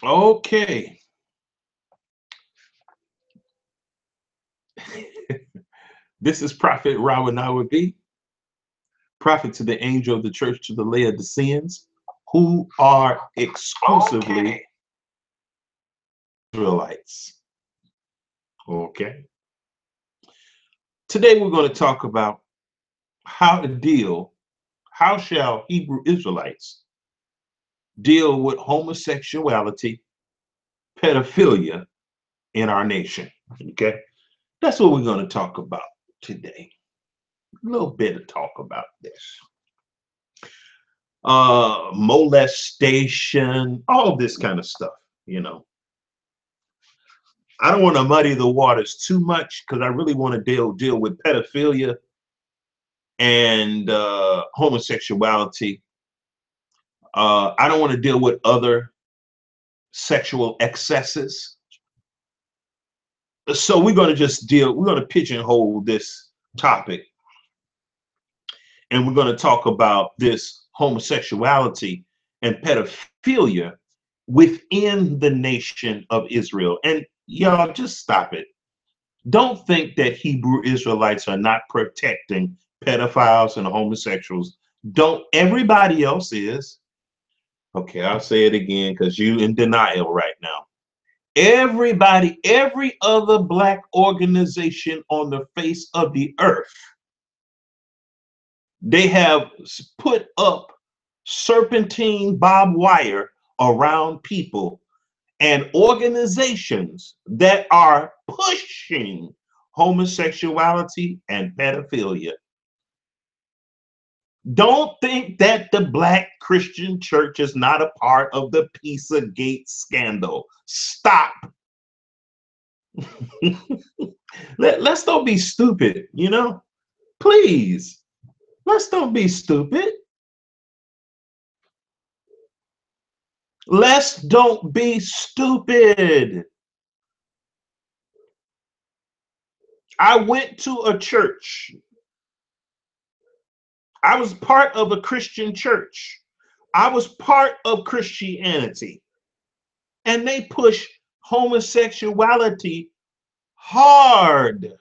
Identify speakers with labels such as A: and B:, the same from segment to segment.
A: Okay. This is Prophet Rawanawabi, prophet to the angel of the church to the Laodiceans, who are exclusively Israelites. Okay. Today we're going to talk about how shall Hebrew Israelites deal with homosexuality, pedophilia in our nation. Okay. That's what we're going to talk about today. A little bit of talk about this. Molestation, all this kind of stuff, you know. I don't want to muddy the waters too much because I really want to deal with pedophilia and homosexuality. I don't want to deal with other sexual excesses. So we're going to pigeonhole this topic, and we're going to talk about this homosexuality and pedophilia within the nation of Israel. And y'all just stop it. Don't think that Hebrew Israelites are not protecting pedophiles and homosexuals. Don't, everybody else is. Okay, I'll say it again because you in denial right now. Everybody, every other Black organization on the face of the earth, they have put up serpentine barbed wire around people and organizations that are pushing homosexuality and pedophilia. Don't think that the Black Christian church is not a part of the Pizzagate scandal. Stop. Let's don't be stupid, you know? Please, let's don't be stupid. Let's don't be stupid. I went to a church. I was part of a Christian church. I was part of Christianity. And they push homosexuality hard.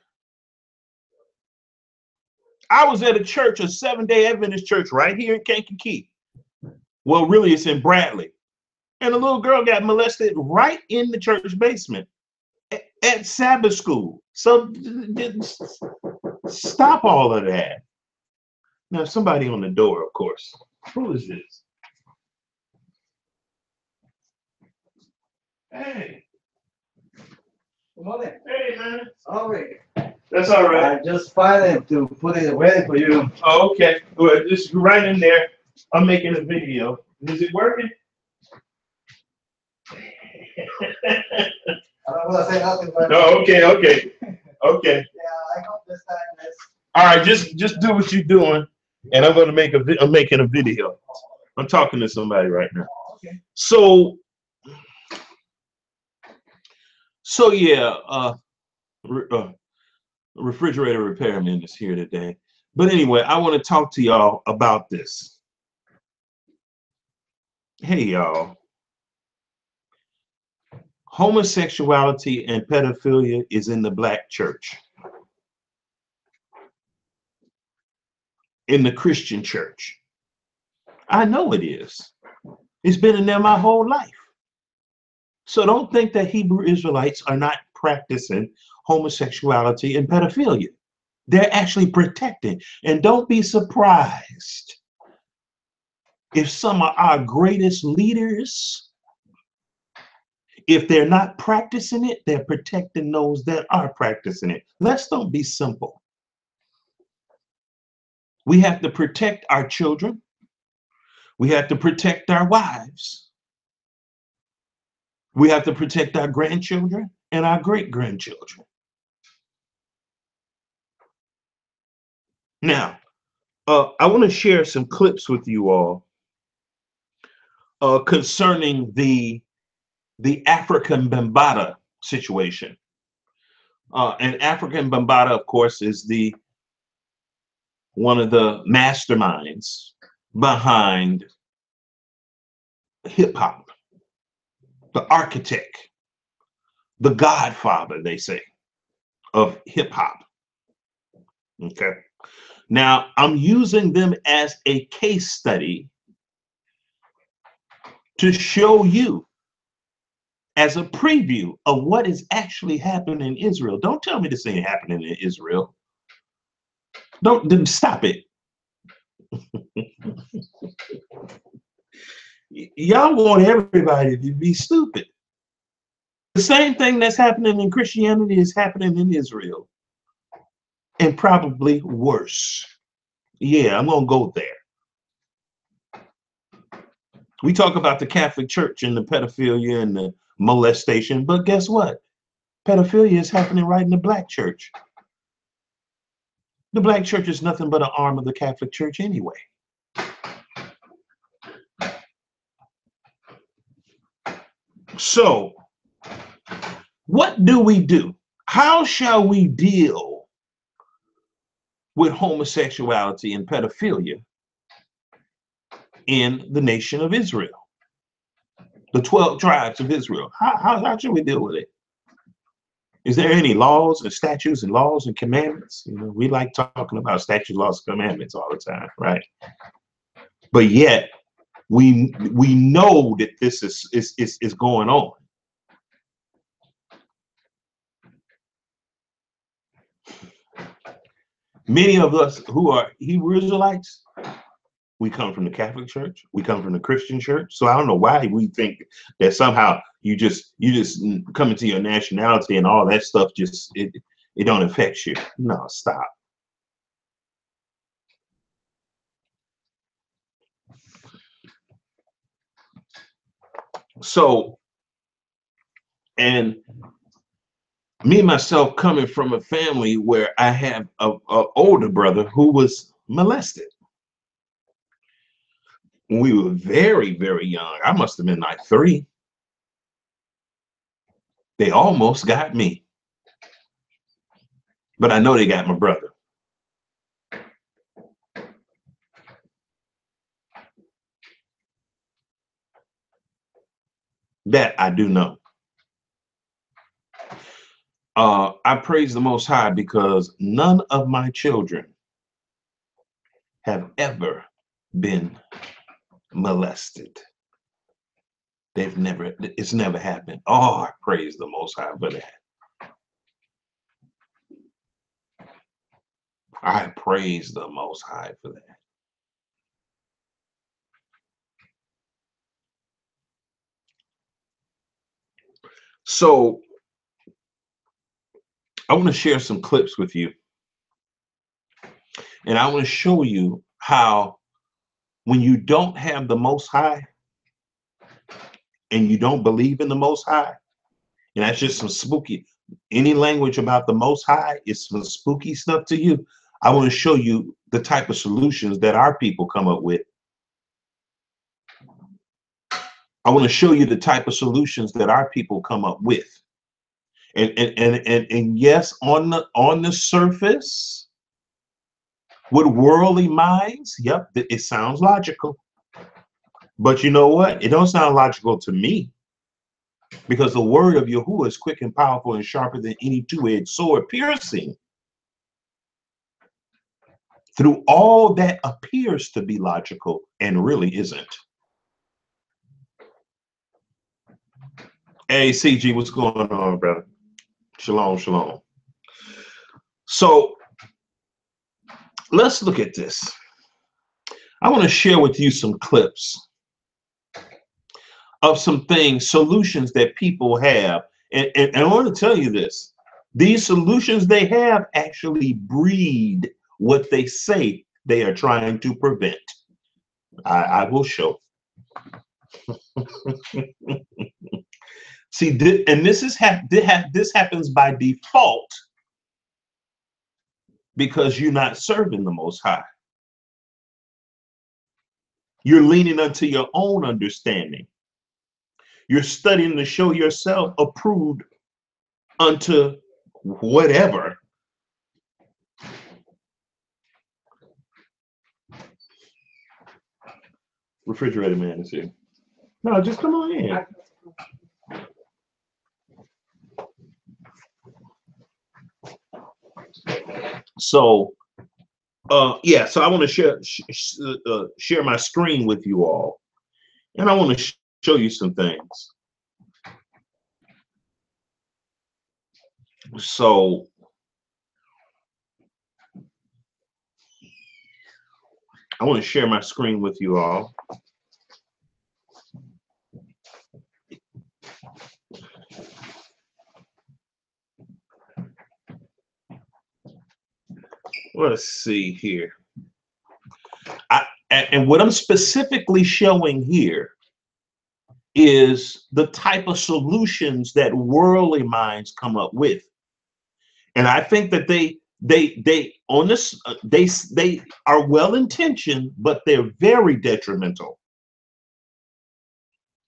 A: I was at a church, a Seventh-day Adventist church right here in Kankakee. Well, really, it's in Bradley. And a little girl got molested right in the church basement at Sabbath school. So stop all of that. Now, somebody on the door, of course. Who is this? Hey.
B: Good morning.
A: Hey, man.
B: Sorry.
A: That's all right.
B: I just finished to put it ready for you.
A: Oh, okay. Good. Just right in there. I'm making a video. Is it working?
B: I don't want to say nothing, but
A: Oh, okay. Okay. Okay.
B: yeah, I hope this time is.
A: All right. Just do what you're doing, and I'm gonna I'm making a video. I'm talking to somebody right now.
B: Okay.
A: So yeah. Refrigerator repairman is here today. But anyway, I want to talk to y'all about this. Hey, y'all. Homosexuality and pedophilia is in the Black church, in the Christian church. I know it is. It's been in there my whole life. So don't think that Hebrew Israelites are not practicing homosexuality and pedophilia. They're actually protecting. And don't be surprised if some of our greatest leaders, if they're not practicing it, they're protecting those that are practicing it. Let's don't be simple. We have to protect our children. We have to protect our wives. We have to protect our grandchildren and our great-grandchildren. Now, I want to share some clips with you all concerning the African Bambaataa situation. And African Bambaataa, of course, is one of the masterminds behind hip hop. the architect, the godfather, they say, of hip hop. Okay. Now, I'm using them as a case study to show you as a preview of what is actually happening in Israel. Don't tell me this ain't happening in Israel. Don't stop it. Y'all want everybody to be stupid. The same thing that's happening in Christianity is happening in Israel, and probably worse. Yeah, I'm gonna go there. We talk about the Catholic Church and the pedophilia and the molestation, but guess what? Pedophilia is happening right in the Black church. The Black church is nothing but an arm of the Catholic Church anyway. So, what do we do? How shall we deal with homosexuality and pedophilia in the nation of Israel? The 12 tribes of Israel. How should we deal with it? Is there any laws and statutes and laws and commandments? You know, we like talking about statutes, laws, and commandments all the time, right? But yet, we know that this is going on. Many of us who are Hebrew Israelites, we come from the Catholic Church, we come from the Christian Church. So I don't know why we think that somehow you just come into your nationality and all that stuff just it don't affect you. No, stop. So, and me myself coming from a family where I have a older brother who was molested when we were very, very young. I must have been like 3. They almost got me, but I know they got my brother. That I do know. I praise the Most High because none of my children have ever been molested. It's never happened. Oh, I praise the Most High for that. I praise the Most High for that. So I want to share some clips with you. And I want to show you how when you don't have the Most High and you don't believe in the Most High, and that's just some spooky, any language about the Most High is some spooky stuff to you. I want to show you the type of solutions that our people come up with. I want to show you the type of solutions that our people come up with. And yes, on the surface, with worldly minds, yep, it sounds logical. But you know what? It don't sound logical to me, because the word of Yahuwah is quick and powerful and sharper than any two-edged sword, piercing through all that appears to be logical and really isn't. Hey, CG, what's going on, brother? Shalom, shalom. So let's look at this. I want to share with you some clips of some things, solutions that people have. And I want to tell you this. These solutions they have actually breed what they say they are trying to prevent. I will show. See, and this happens by default because you're not serving the Most High. You're leaning unto your own understanding. You're studying to show yourself approved unto whatever. Refrigerator man is here. No, just come on in. So yeah, so I want to share my screen with you all, and I want to show you some things. So I want to share my screen with you all. Let's see here. And what I'm specifically showing here is the type of solutions that worldly minds come up with. And I think that they on this they are well intentioned, but they're very detrimental.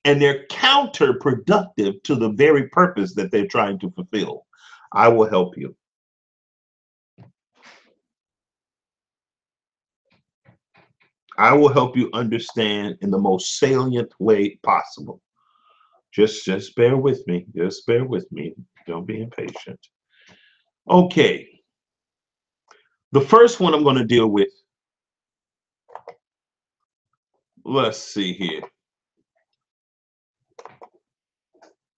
A: And they're counterproductive to the very purpose that they're trying to fulfill. I will help you. I will help you understand in the most salient way possible. Just bear with me. Just bear with me. Don't be impatient. Okay. The first one I'm going to deal with. Let's see here.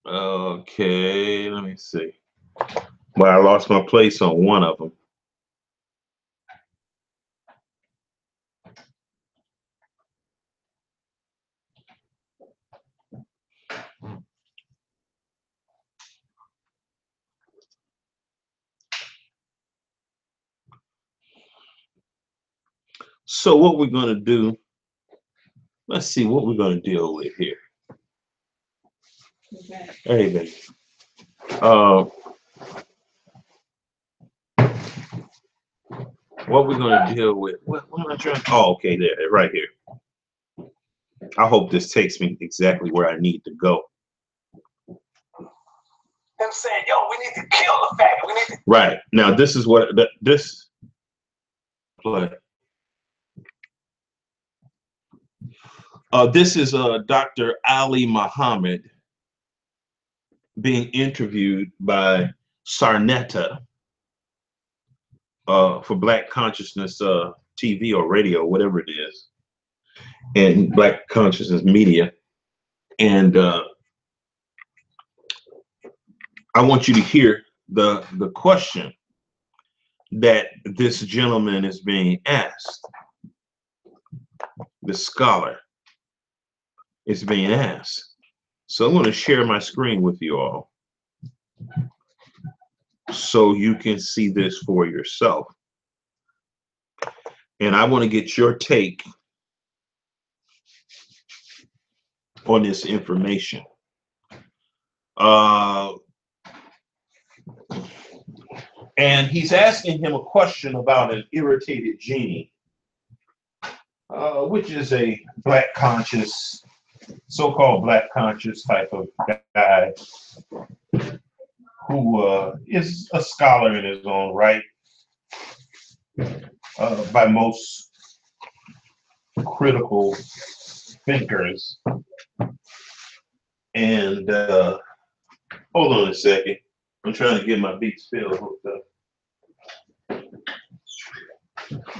A: Okay, let me see. Well, I lost my place on one of them. So what we're going to do, let's see what we're going to deal with here. Okay. Hey, baby. What we're going to deal with, what am I trying? Oh, okay, there, right here. I hope this takes me exactly where I need to go.
C: I'm saying, yo, we need to kill the fact. We need to.
A: Right. Now, this is what, this play. This is Dr. Ali Muhammad being interviewed by Sarnetta for Black Consciousness TV or radio, whatever it is, and Black Consciousness Media. And I want you to hear the question that this gentleman is being asked. The scholar is being asked. So I'm going to share my screen with you all so you can see this for yourself. And I want to get your take on this information. And he's asking him a question about an irritated genie, which is a Black conscious, so-called Black conscious type of guy who is a scholar in his own right by most critical thinkers. And hold on a second. I'm trying to get my Beats Fill hooked up.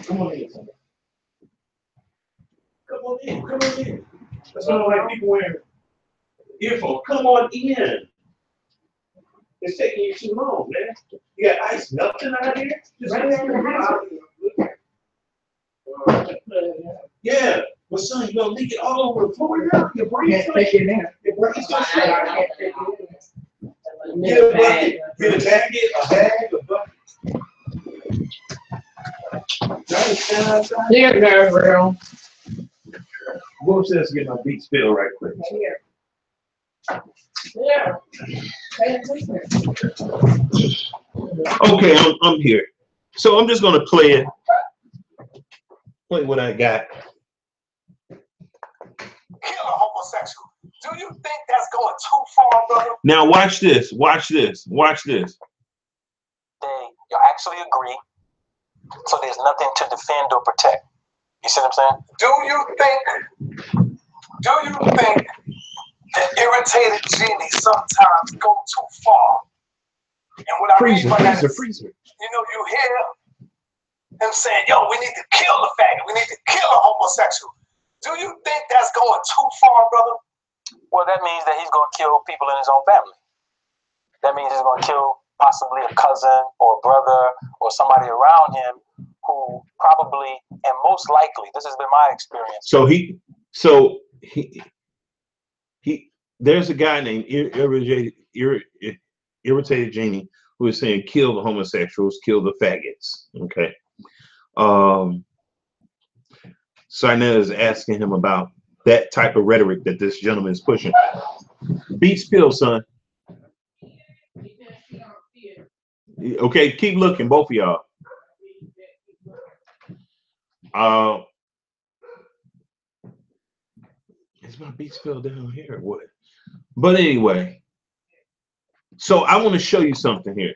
A: Come on in. Come on in. Come on in. That's not like people wearing earphones. Come on in. It's taking you too long, man. You got ice melting out here? Just right yeah. Well, son, you're going to leak it all over the floor now. Your brain's going to shake. Get a bucket. Get a bag, a bucket.
D: There, girl.
A: Go upstairs and get my Beats Fill right quick.
D: Here. Yeah.
A: Okay, I'm here. So I'm just gonna play what I got.
C: Kill a homosexual. Do you think that's going too far, brother?
A: Now watch this. Watch this. Watch this.
C: You actually agree, so there's nothing to defend or protect. You see what I'm saying? Do you think the irritated genie sometimes go too far? And what I mean by that is,
A: freezer.
C: you know, you hear him saying, yo, we need to kill the faggot, we need to kill a homosexual. Do you think that's going too far, brother? Well, that means that he's going to kill people in his own family. That means he's going to kill possibly a cousin or a brother or somebody around him who probably, and most likely, this has been my experience.
A: There's a guy named Irritated Genie who is saying, kill the homosexuals, kill the faggots. Okay. Sinetta is asking him about that type of rhetoric that this gentleman is pushing. Beats pill, son. Okay, keep looking, both of y'all. Is my beats pill down here or what? But anyway, so I want to show you something here.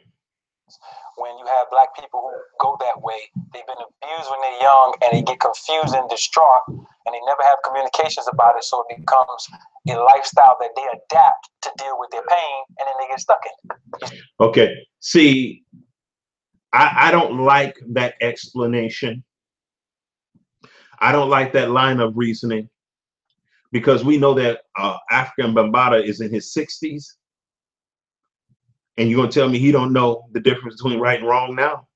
C: When you have black people who go that way, they've been abused when they're young and they get confused and distraught and they never have communications about it, so it becomes a lifestyle that they adapt to deal with their pain, and then they get stuck in it.
A: Okay, see, I don't like that explanation. I don't like that line of reasoning, because we know that African Bambaataa is in his 60s. And you're going to tell me he don't know the difference between right and wrong now?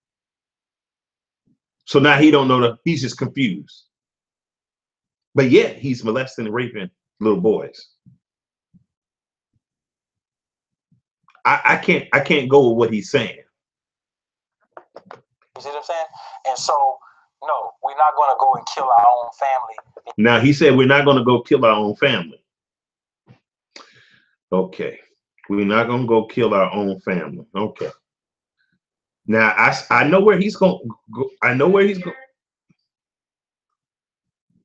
A: So now he don't know, he's just confused. But yet he's molesting and raping little boys. I can't go with what he's saying.
C: You see what I'm saying? And so, no, we're not going to go and kill our own family.
A: Now he said we're not going to go kill our own family. Okay. We're not going to go kill our own family. Okay. Now, I know where he's going to go. I know where he's going.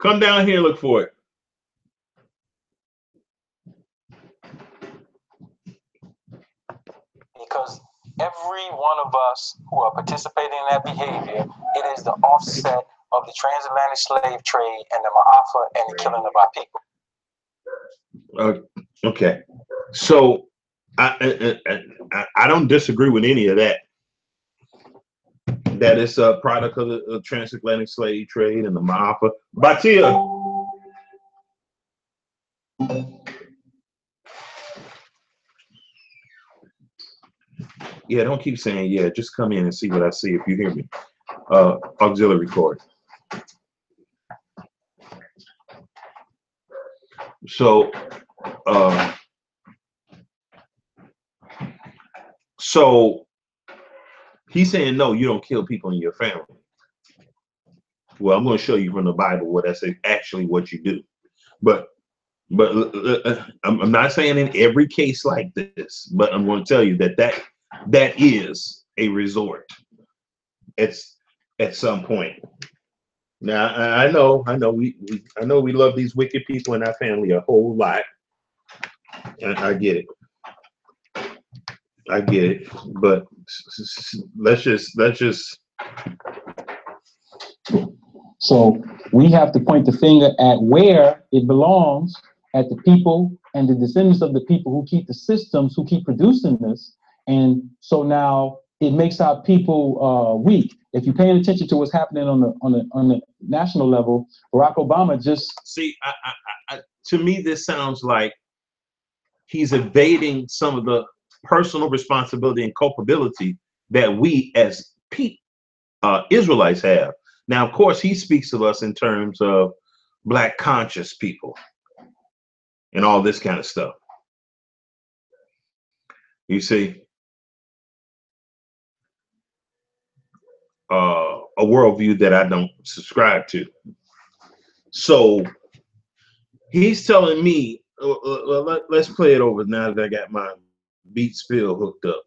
A: Come down here, look for it.
C: Because every one of us who are participating in that behavior, it is the offset of the transatlantic slave trade and the Ma'afa and the killing of our people.
A: Okay. So, I don't disagree with any of that. That is a product of the transatlantic slave trade and the Ma'afa. Batia. Yeah, don't keep saying yeah. Just come in and see what I see if you hear me. Auxiliary cord. So, so he's saying, no, you don't kill people in your family. Well, I'm going to show you from the Bible what that's actually what you do. But I'm not saying in every case like this, but I'm going to tell you that is a resort. It's at some point. Now I know we love these wicked people in our family a whole lot. And I get it. But let's just.
D: So we have to point the finger at where it belongs, at the people and the descendants of the people who keep the systems, who keep producing this. And so now it makes our people weak. If you're paying attention to what's happening on the national level, Barack Obama just
A: see. To me, this sounds like he's evading some of the personal responsibility and culpability that we as Israelites have. Now, of course, he speaks of us in terms of Black conscious people and all this kind of stuff. You see, a worldview that I don't subscribe to. So he's telling me, let's play it over now that I got my Beats Spill hooked up.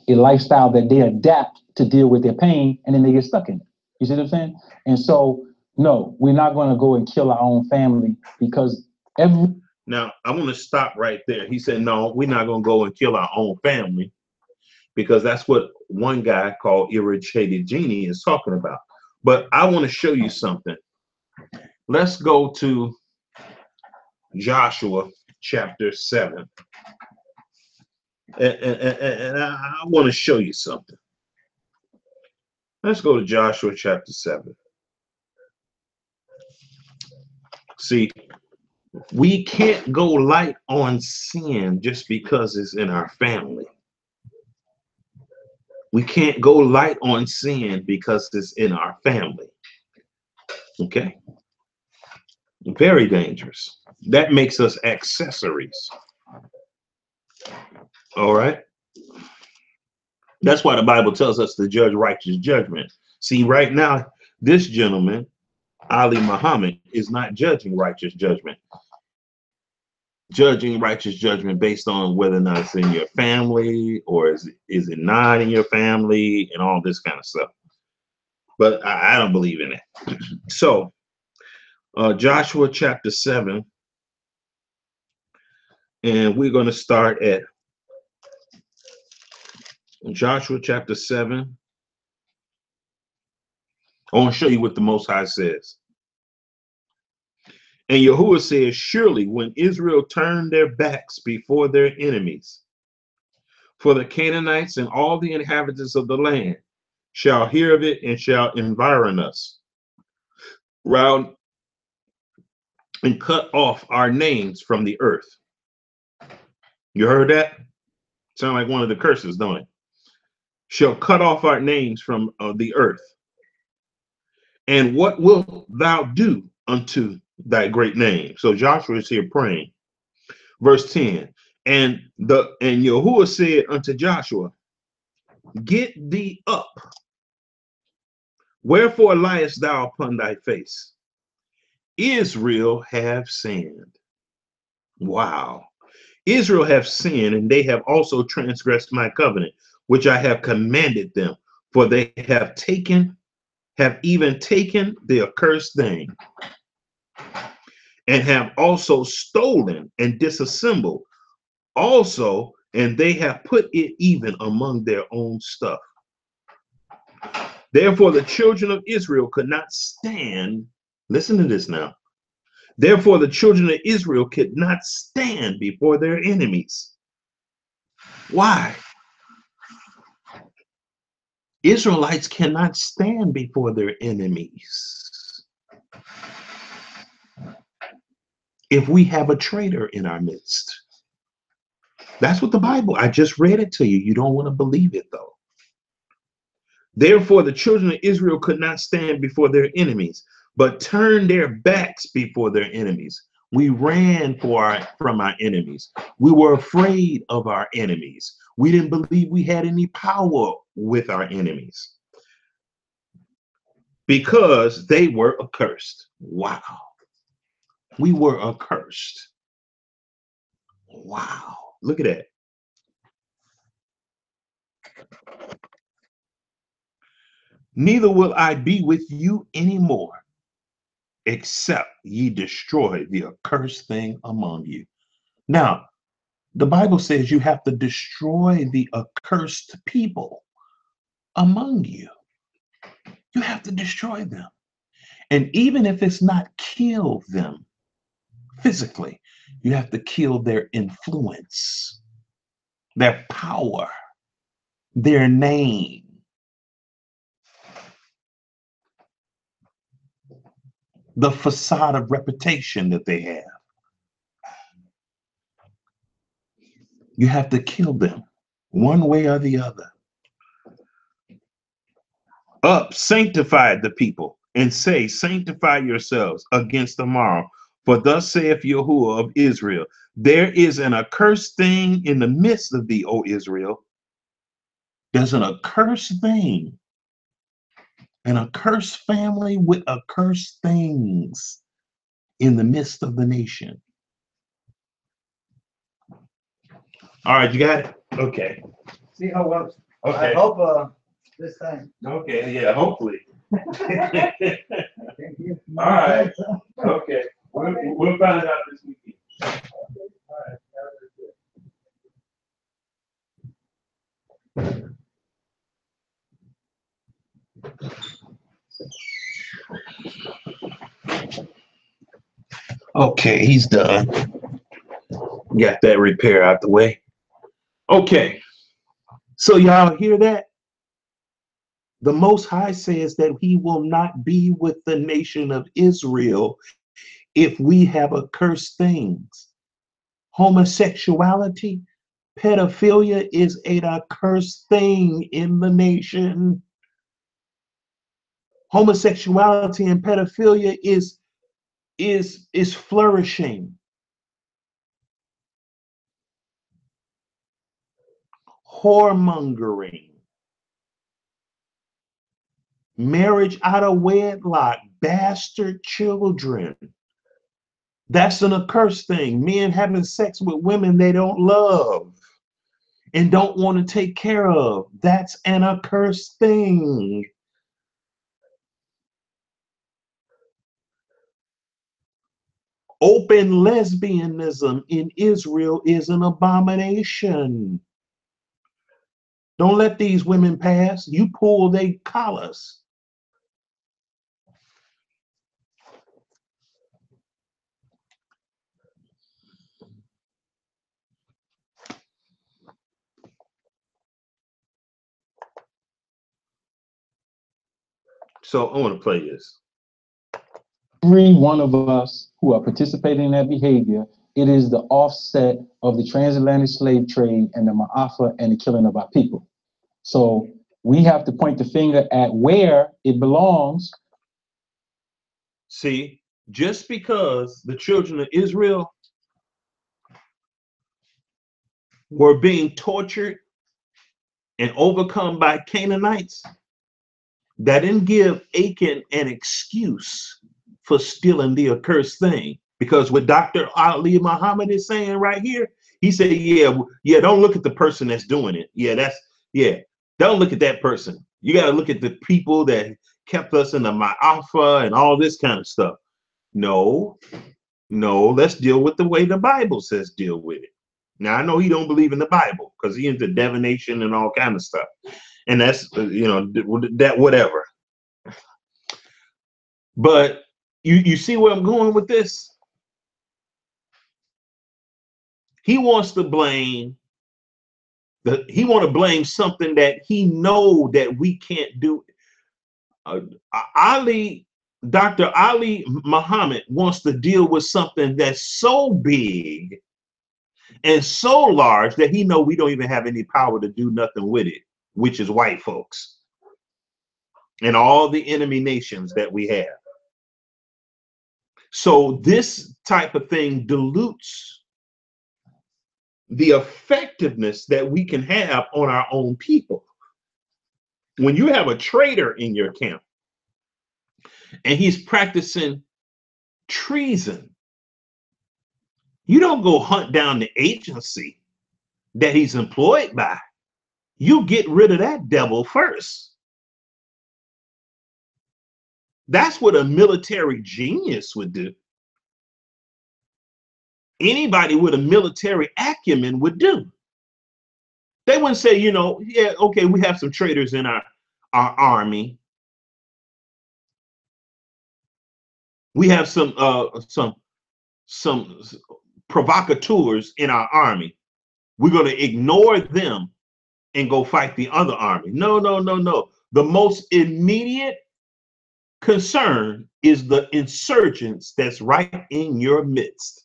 D: a lifestyle that they adapt to deal with their pain, and then they get stuck in it. You see what I'm saying? And so, no, we're not going to go and kill our own family, because every...
A: Now, I want to stop right there. He said, no, we're not going to go and kill our own family, because that's what one guy called Irritated Genie is talking about. But I want to show you something. Let's go to Joshua chapter 7. And I want to show you something. Let's go to Joshua chapter 7. See, we can't go light on sin just because it's in our family. We can't go light on sin because it's in our family. Okay? Very dangerous. That makes us accessories. All right? That's why the Bible tells us to judge righteous judgment. See, right now, this gentleman, Ali Muhammad, is not judging righteous judgment. Judging righteous judgment based on whether or not it's in your family or is it not in your family and all this kind of stuff. But I don't believe in it. So, Joshua chapter 7, and we're going to start at Joshua chapter 7. I want to show you what the Most High says. And Yahuwah says, surely when Israel turned their backs before their enemies, for the Canaanites and all the inhabitants of the land shall hear of it and shall environ us round and cut off our names from the earth. You heard that? Sound like one of the curses, don't it? Shall cut off our names from the earth. And what wilt thou do unto thy great name? So Joshua is here praying. Verse 10. And Yahuwah said unto Joshua, get thee up. Wherefore liest thou upon thy face? Israel have sinned. Wow. Israel have sinned, and they have also transgressed my covenant, which I have commanded them, for they have even taken the accursed thing, and have also stolen and disassembled also, and they have put it even among their own stuff. Therefore the children of Israel could not stand. Listen to this now. Therefore the children of Israel could not stand before their enemies. Why? Israelites cannot stand before their enemies if we have a traitor in our midst. That's what the Bible, I just read it to you. You don't want to believe it though. Therefore the children of Israel could not stand before their enemies, but turned their backs before their enemies. We ran from our enemies. We were afraid of our enemies. We didn't believe we had any power with our enemies because they were accursed. Wow. We were accursed. Wow. Look at that. Neither will I be with you anymore, except ye destroy the accursed thing among you. Now, the Bible says you have to destroy the accursed people among you. You have to destroy them. And even if it's not kill them physically, you have to kill their influence, their power, their name. The facade of reputation that they have. You have to kill them one way or the other. Up, sanctify the people, and say, sanctify yourselves against tomorrow. For thus saith Yahuwah of Israel, there is an accursed thing in the midst of thee, O Israel. There's an accursed thing, an accursed family with accursed things in the midst of the nation. All right, you got it? Okay.
B: See how well.
A: Okay.
B: I hope this time.
A: Okay, yeah, hopefully.
B: Thank you.
A: All right. Okay. We'll find out this weekend. All right. Okay, he's done. Got that repair out the way. Okay, so y'all hear that? The Most High says that he will not be with the nation of Israel if we have accursed things. Homosexuality, pedophilia is an accursed thing in the nation. Homosexuality and pedophilia is flourishing. Whoremongering, marriage out of wedlock, bastard children. That's an accursed thing. Men having sex with women they don't love and don't want to take care of. That's an accursed thing. Open lesbianism in Israel is an abomination. Don't let these women pass. You pull their collars. So I want to play this.
D: Every one of us who are participating in that behavior, it is the offset of the transatlantic slave trade and the Ma'afa and the killing of our people. So we have to point the finger at where it belongs.
A: See, just because the children of Israel were being tortured and overcome by Canaanites, that didn't give Achan an excuse for stealing the accursed thing. Because what Dr. Ali Muhammad is saying right here, he said, yeah, don't look at the person that's doing it. Don't look at that person. You got to look at the people that kept us in the Ma'afa and all this kind of stuff. No, let's deal with the way the Bible says deal with it. Now, I know he don't believe in the Bible because he into divination and all kind of stuff. And that's, that whatever. But you see where I'm going with this? He wants to blame something that he know that we can't do. Dr. Ali Muhammad wants to deal with something that's so big and so large that he know we don't even have any power to do nothing with it, which is white folks and all the enemy nations that we have. So this type of thing dilutes the effectiveness that we can have on our own people. When you have a traitor in your camp and he's practicing treason, you don't go hunt down the agency that he's employed by. You get rid of that devil first. That's what a military genius would do. Anybody with a military acumen would do. They wouldn't say, yeah, okay, we have some traitors in our army. We have some provocateurs in our army. We're going to ignore them and go fight the other army. No. The most immediate concern is the insurgents that's right in your midst.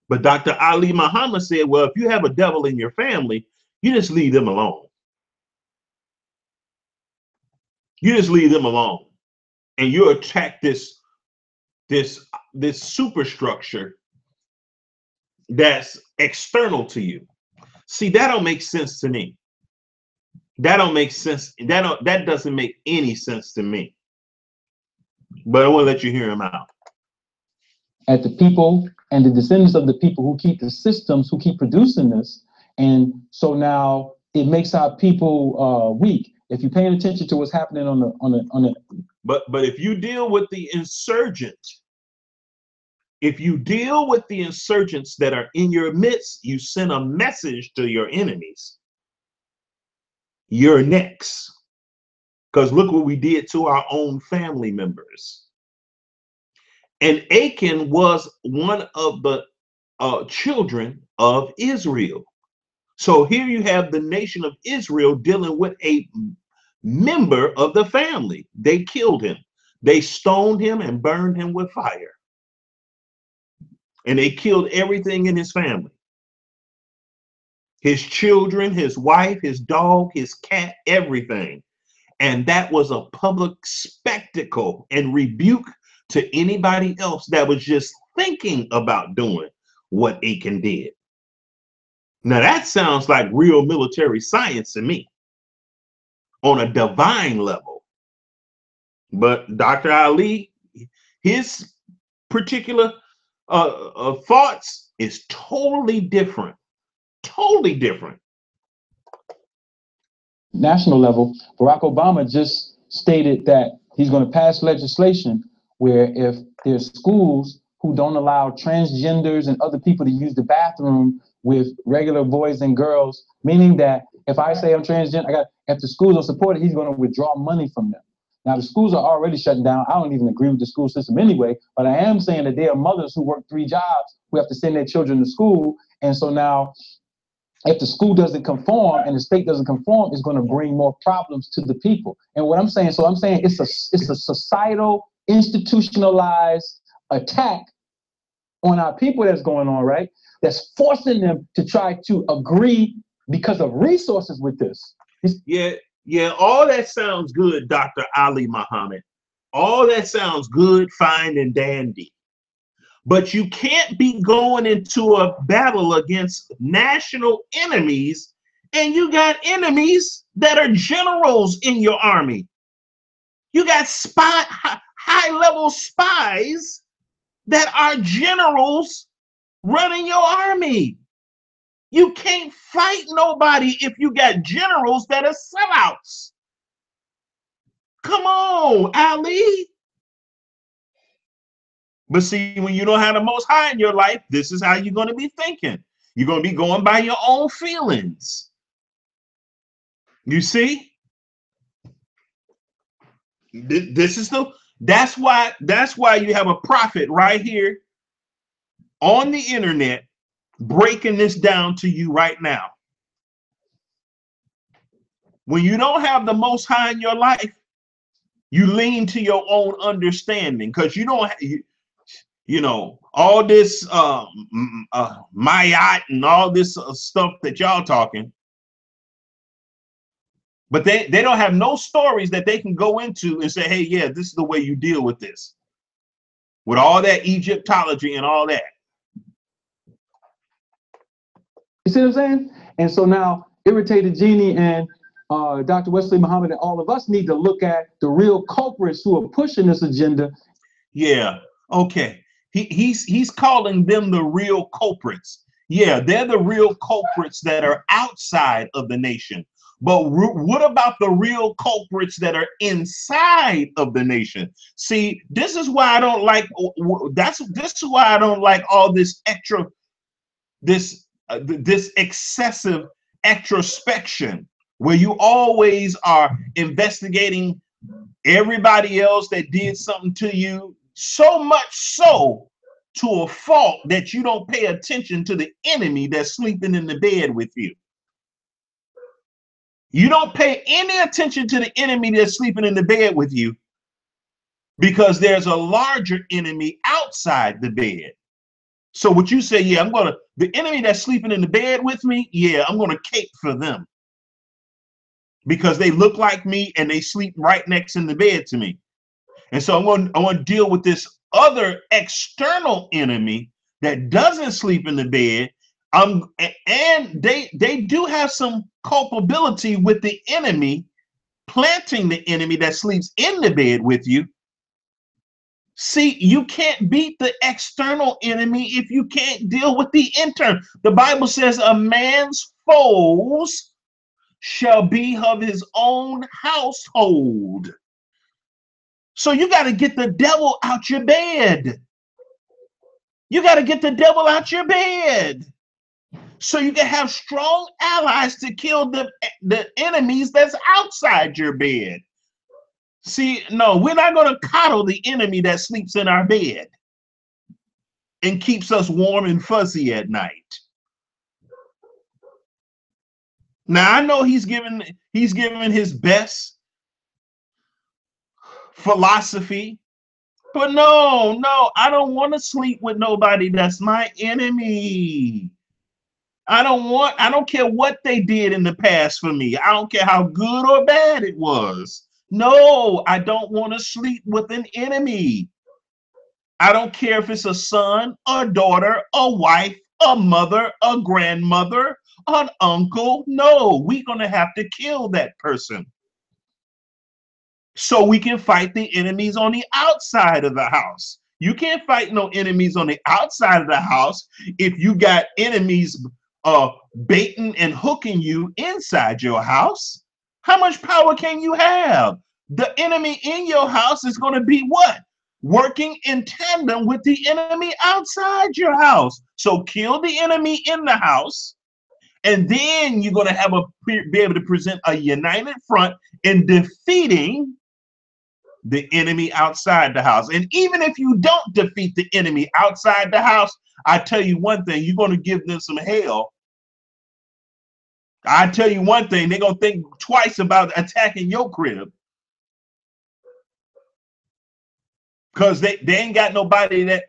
A: But Dr. Ali Muhammad said, well, if you have a devil in your family, you just leave them alone. You just leave them alone. And you attack this superstructure that's external to you. See, that don't make sense to me. That don't make sense. That doesn't make any sense to me. But I want to let you hear him out.
D: At the people and the descendants of the people who keep the systems, who keep producing this. And so now it makes our people weak. If you're paying attention to what's happening on the
A: But if you deal with the insurgent, if you deal with the insurgents that are in your midst, you send a message to your enemies. You're next. Because look what we did to our own family members. And Achan was one of the children of Israel. So here you have the nation of Israel dealing with a member of the family. They killed him. They stoned him and burned him with fire. And they killed everything in his family. His children, his wife, his dog, his cat, everything. And that was a public spectacle and rebuke to anybody else that was just thinking about doing what Achan did. Now that sounds like real military science to me on a divine level. But Dr. Ali, his particular thoughts is totally different. Totally different.
D: National level, Barack Obama just stated that he's going to pass legislation where if there's schools who don't allow transgenders and other people to use the bathroom with regular boys and girls, meaning that if I say I'm transgender, if the schools don't support it, he's going to withdraw money from them. Now, the schools are already shutting down. I don't even agree with the school system anyway, but I am saying that there are mothers who work 3 jobs who have to send their children to school. And so now, if the school doesn't conform and the state doesn't conform, it's going to bring more problems to the people. And what I'm saying, it's a societal, institutionalized attack on our people that's going on, right? That's forcing them to try to agree because of resources with this.
A: Yeah, all that sounds good, Dr. Ali Muhammad. All that sounds good, fine, and dandy. But you can't be going into a battle against national enemies and you got enemies that are generals in your army. You got high-level spies that are generals running your army. You can't fight nobody if you got generals that are sellouts. Come on, Ali. But see, when you don't have the Most High in your life, this is how you're going to be thinking. You're going to be going by your own feelings. You see? That's why you have a prophet right here on the internet breaking this down to you right now. When you don't have the Most High in your life, you lean to your own understanding because you don't all this Mayat and all this stuff that y'all talking, but they don't have no stories that they can go into and say, hey, yeah, this is the way you deal with this, with all that Egyptology and all that.
D: You see what I'm saying? And so now Irritated Genie and Dr. Wesley Muhammad and all of us need to look at the real culprits who are pushing this agenda.
A: Yeah, okay. He's calling them the real culprits. Yeah, they're the real culprits that are outside of the nation. But what about the real culprits that are inside of the nation? See, this is why I don't like. This is why I don't like all this this excessive extrospection, where you always are investigating everybody else that did something to you, so much so to a fault that you don't pay attention to the enemy that's sleeping in the bed with you. You don't pay any attention to the enemy that's sleeping in the bed with you because there's a larger enemy outside the bed. So what you say, yeah, the enemy that's sleeping in the bed with me, yeah, I'm going to cape for them because they look like me and they sleep right next in the bed to me. And so I want to deal with this other external enemy that doesn't sleep in the bed. And they do have some culpability with the enemy planting the enemy that sleeps in the bed with you. See, you can't beat the external enemy if you can't deal with the internal. The Bible says a man's foes shall be of his own household. So you got to get the devil out your bed. You got to get the devil out your bed so you can have strong allies to kill the enemies that's outside your bed. See, no, we're not going to coddle the enemy that sleeps in our bed and keeps us warm and fuzzy at night. Now I know he's given his best philosophy, but no, I don't want to sleep with nobody that's my enemy. I don't care what they did in the past for me. I don't care how good or bad it was. No, I don't want to sleep with an enemy. I don't care if it's a son, a daughter, a wife, a mother, a grandmother, an uncle. No, we're going to have to kill that person so we can fight the enemies on the outside of the house. You can't fight no enemies on the outside of the house if you got enemies baiting and hooking you inside your house. How much power can you have? The enemy in your house is going to be what? Working in tandem with the enemy outside your house. So kill the enemy in the house, and then you're going to be able to present a united front in defeating the enemy outside the house. And even if you don't defeat the enemy outside the house, I tell you one thing, you're going to give them some hell. I tell you one thing, they're going to think twice about attacking your crib, because they ain't got nobody that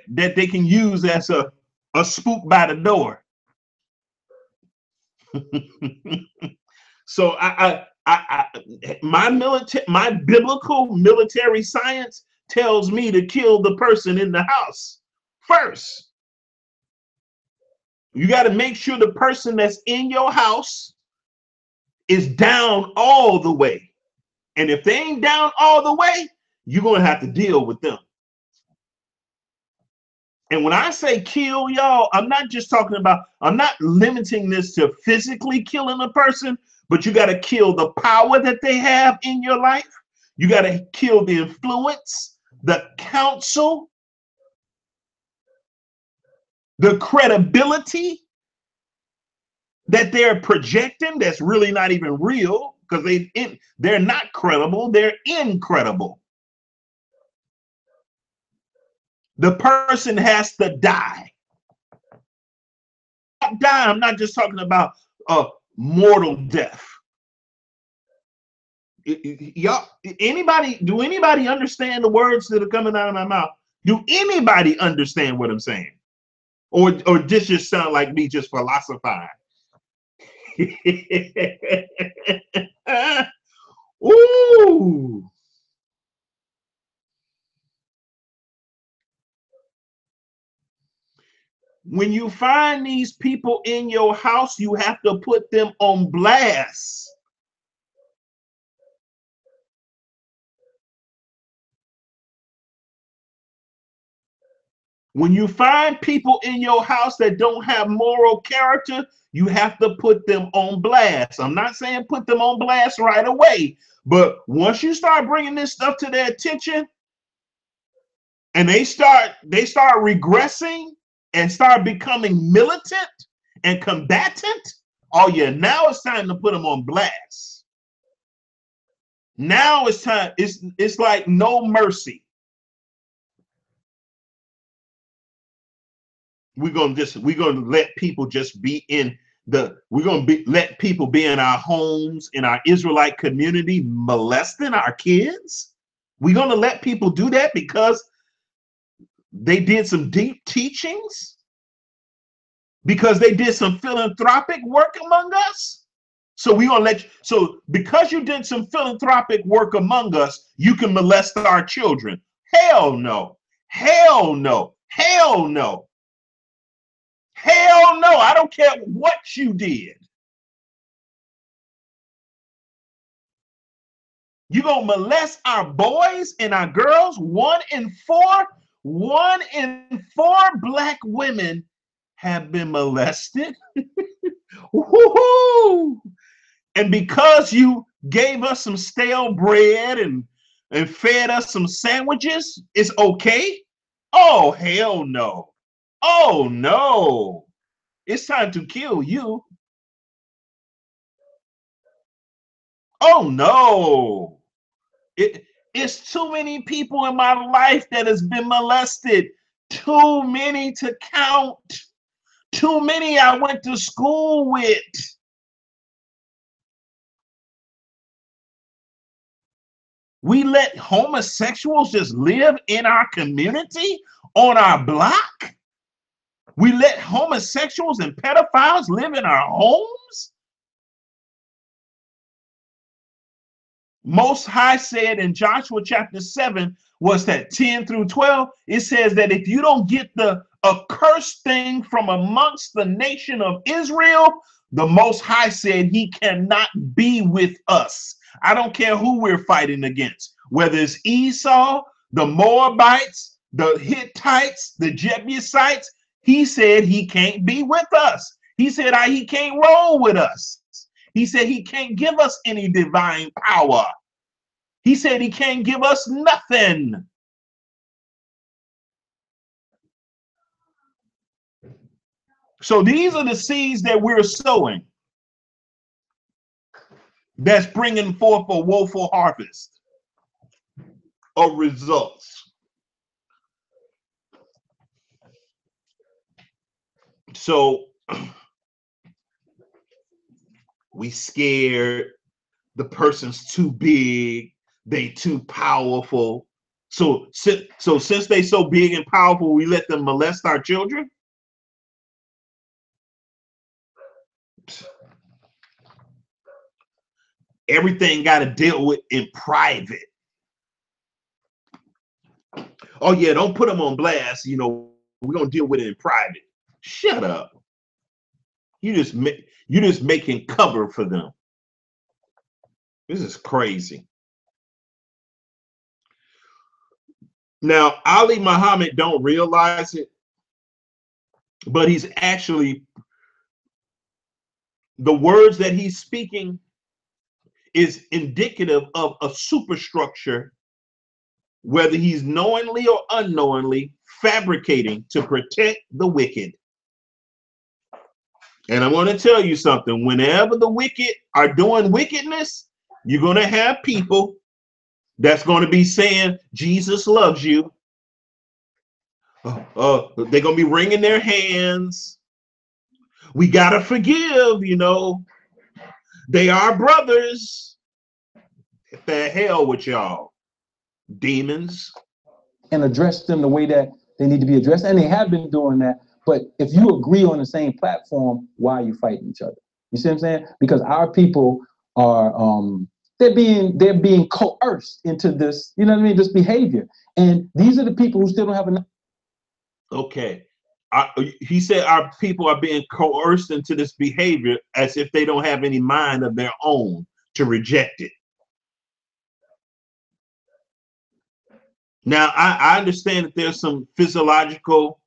A: they can use as a spook by the door. So my biblical military science tells me to kill the person in the house first. You got to make sure the person that's in your house is down all the way. And if they ain't down all the way, you're going to have to deal with them. And when I say kill, y'all, I'm not limiting this to physically killing a person, but you got to kill the power that they have in your life. You got to kill the influence, the counsel, the credibility that they're projecting that's really not even real, because they're not credible, they're incredible. The person has to die. I'm not just talking about mortal death. Y'all, do anybody understand the words that are coming out of my mouth? Do anybody understand what I'm saying? Or this just sound like me just philosophizing? Ooh. When you find these people in your house, you have to put them on blast. When you find people in your house that don't have moral character, you have to put them on blast. I'm not saying put them on blast right away, but once you start bringing this stuff to their attention and they start regressing and start becoming militant and combatant, oh yeah, now it's time to put them on blast. Now it's time. It's like no mercy. We're gonna let people just be in let people be in our homes, in our Israelite community, molesting our kids. We're gonna let people do that because they did some deep teachings, because they did some philanthropic work among us. So we gonna let you, so because you did some philanthropic work among us, you can molest our children. Hell no. Hell no. Hell no. Hell no. I don't care what you did. You gonna molest our boys and our girls? 1 in 4 Black women have been molested. Woo-hoo! And because you gave us some stale bread and fed us some sandwiches, it's okay? Oh, hell no. Oh, no. It's time to kill you. Oh, no. It's too many people in my life that has been molested. Too many to count. Too many I went to school with. We let homosexuals just live in our community, on our block. We let homosexuals and pedophiles live in our homes. Most High said in Joshua chapter 7, was that 10 through 12, it says that if you don't get the accursed thing from amongst the nation of Israel, the Most High said he cannot be with us. I don't care who we're fighting against, whether it's Esau, the Moabites, the Hittites, the Jebusites. He said he can't be with us. He said he can't roll with us. He said he can't give us any divine power. He said he can't give us nothing. So these are the seeds that we're sowing that's bringing forth a woeful harvest of results. So we scared, the person's too big, they too powerful. So since they so big and powerful, we let them molest our children? Everything got to deal with in private. Oh yeah, don't put them on blast. You know, we're gonna deal with it in private. Shut up. You just making cover for them. This is crazy. Now, Ali Muhammad don't realize it, but he's actually, the words that he's speaking is indicative of a superstructure, whether he's knowingly or unknowingly fabricating to protect the wicked. And I'm going to tell you something. Whenever the wicked are doing wickedness, you're going to have people that's going to be saying, Jesus loves you. They're going to be wringing their hands. We got to forgive, you know. They are brothers. Get the hell with y'all, demons.
D: And address them the way that they need to be addressed. And they have been doing that. But if you agree on the same platform, why are you fighting each other? You see what I'm saying? Because our people are they're being coerced into this, you know what I mean, this behavior. And these are the people who still don't have enough.
A: Okay. He said our people are being coerced into this behavior as if they don't have any mind of their own to reject it. Now, I understand that there's some physiological,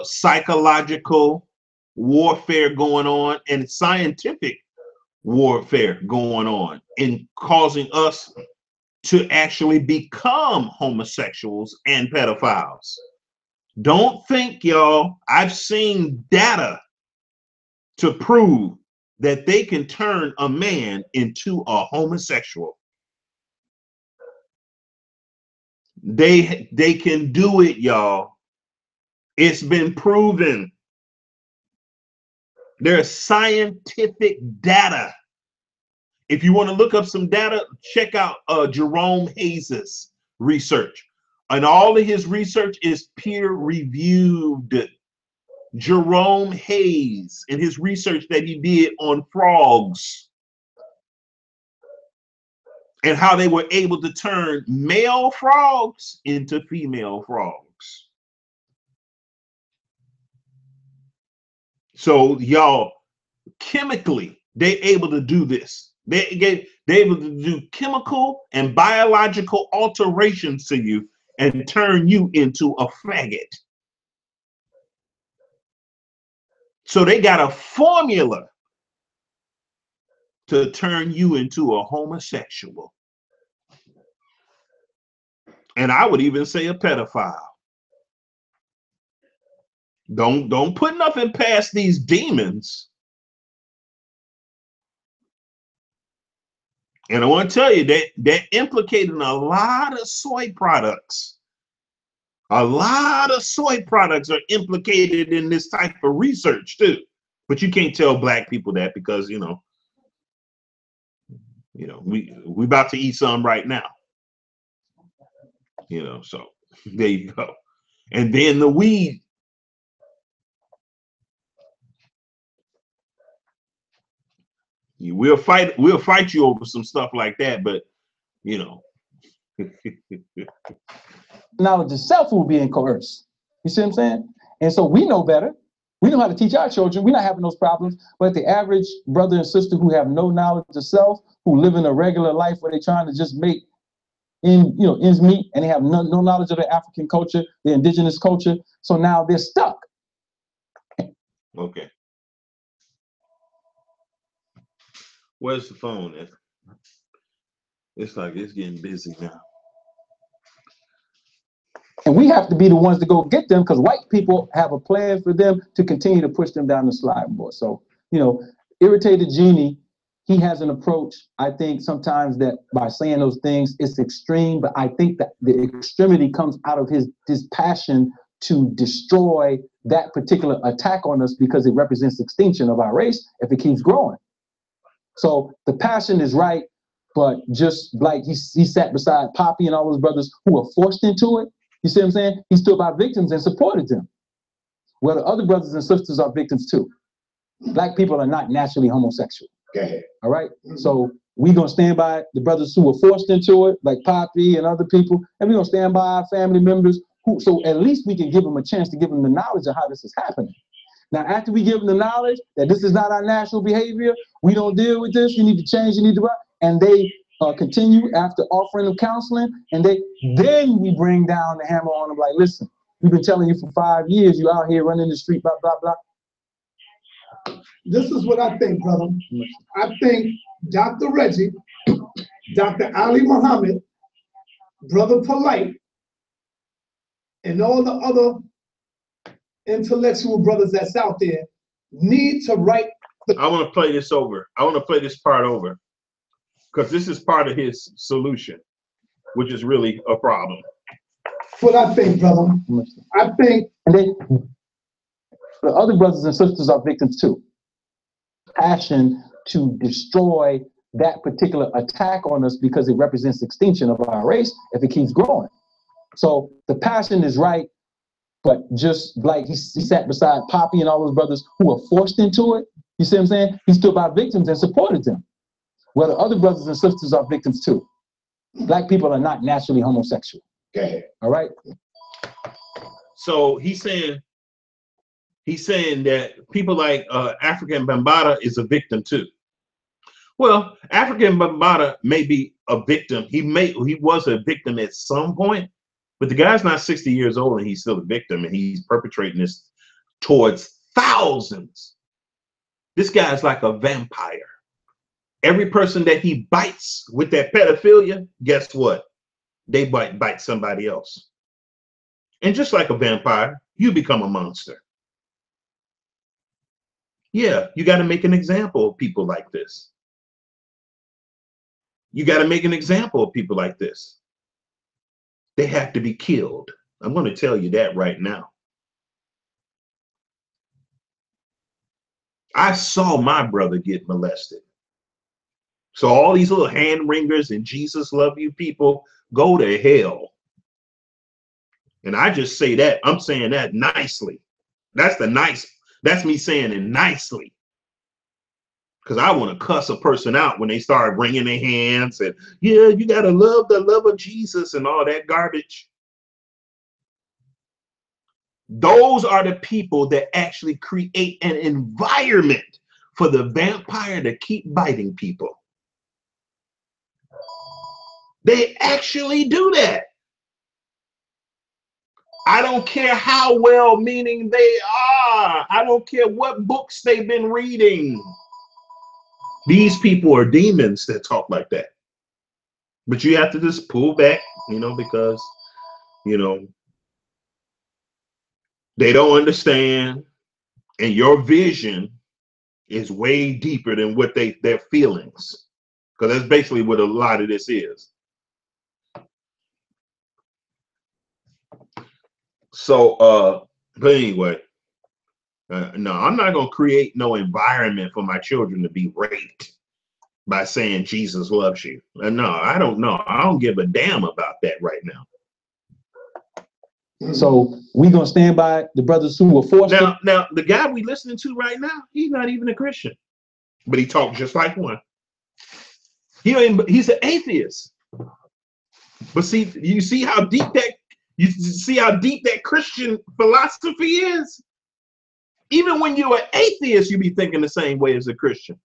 A: psychological warfare going on and scientific warfare going on in causing us to actually become homosexuals and pedophiles. Don't think, y'all, I've seen data to prove that they can turn a man into a homosexual. They can do it, y'all. It's been proven. There's scientific data. If you want to look up some data, check out Jerome Hayes's research. And all of his research is peer-reviewed. Jerome Hayes and his research that he did on frogs and how they were able to turn male frogs into female frogs. So y'all, chemically, they're able to do this. They're able to do chemical and biological alterations to you and turn you into a faggot. So they got a formula to turn you into a homosexual. And I would even say a pedophile. Don't put nothing past these demons. And I want to tell you that they're implicating a lot of soy products. A lot of soy products are implicated in this type of research too. But you can't tell black people that because, you know, You know, we about to eat some right now. You know, so there you go. And then the weed. We'll fight you over some stuff like that, but you know.
D: Knowledge itself will be coerced. You see what I'm saying? And so we know better. We know how to teach our children. We're not having those problems. But the average brother and sister who have no knowledge of self, who live in a regular life where they're trying to just make ends meet, and they have no knowledge of the African culture, the indigenous culture. So now they're stuck.
A: Okay. Where's the phone at? It's like it's getting busy now.
D: And we have to be the ones to go get them, because white people have a plan for them to continue to push them down the sliding board. So, irritated genie, he has an approach, I think sometimes, that by saying those things, it's extreme, but I think that the extremity comes out of his passion to destroy that particular attack on us, because it represents extinction of our race if it keeps growing. So the passion is right, but just like he sat beside Poppy and all those brothers who were forced into it, you see what I'm saying? He stood by victims and supported them. Well, the other brothers and sisters are victims too. Black people are not naturally homosexual.
B: Okay.
D: All right? So we're going to stand by the brothers who were forced into it, like Poppy and other people, and we're going to stand by our family members so at least we can give them a chance to give them the knowledge of how this is happening. Now, after we give them the knowledge that this is not our natural behavior, we don't deal with this, you need to change, you need to, and they continue after offering them counseling, and then we bring down the hammer on them like, listen, we've been telling you for 5 years, you out here running the street, blah, blah, blah.
E: This is what I think, brother. I think Dr. Reggie, Dr. Ali Muhammad, Brother Polite, and all the other intellectual brothers that's out there need to write.
A: I want to play this over. I want to play this part over, because this is part of his solution, which is really a problem.
E: What I think, brother. I think.
D: And then the other brothers and sisters are victims too. Passion to destroy that particular attack on us, because it represents extinction of our race if it keeps growing. So the passion is right, but just like he sat beside Poppy and all those brothers who were forced into it, you see what I'm saying? He stood by victims and supported them. Well, the other brothers and sisters are victims too. Black people are not naturally homosexual.
B: Okay.
D: All right?
A: So he's saying that people like African Bambaataa is a victim too. Well, African Bambaataa may be a victim. He was a victim at some point, but the guy's not 60 years old and he's still a victim, and he's perpetrating this towards thousands. This guy's like a vampire. Every person that he bites with that pedophilia, guess what? They bite somebody else. And just like a vampire, you become a monster. Yeah, you got to make an example of people like this. You got to make an example of people like this. They have to be killed. I'm going to tell you that right now. I saw my brother get molested. So all these little hand wringers and Jesus love you people, go to hell. And I just say that, I'm saying that nicely. That's me saying it nicely. Because I want to cuss a person out when they start wringing their hands and, yeah, you got to love the love of Jesus and all that garbage. Those are the people that actually create an environment for the vampire to keep biting people. They actually do that. I don't care how well-meaning they are. I don't care what books they've been reading. These people are demons that talk like that. But you have to just pull back, because, they don't understand. And your vision is way deeper than what their feelings. Because that's basically what a lot of this is. So, but anyway, no, I'm not going to create no environment for my children to be raped. by saying Jesus loves you. No, I don't know. I don't give a damn about that right now.
D: So we gonna stand by the brothers who were forced.
A: Now the guy we listening to right now, he's not even a Christian, but he talks just like one. He's an atheist. But see, you see how deep that Christian philosophy is? Even when you're an atheist, you be thinking the same way as a Christian.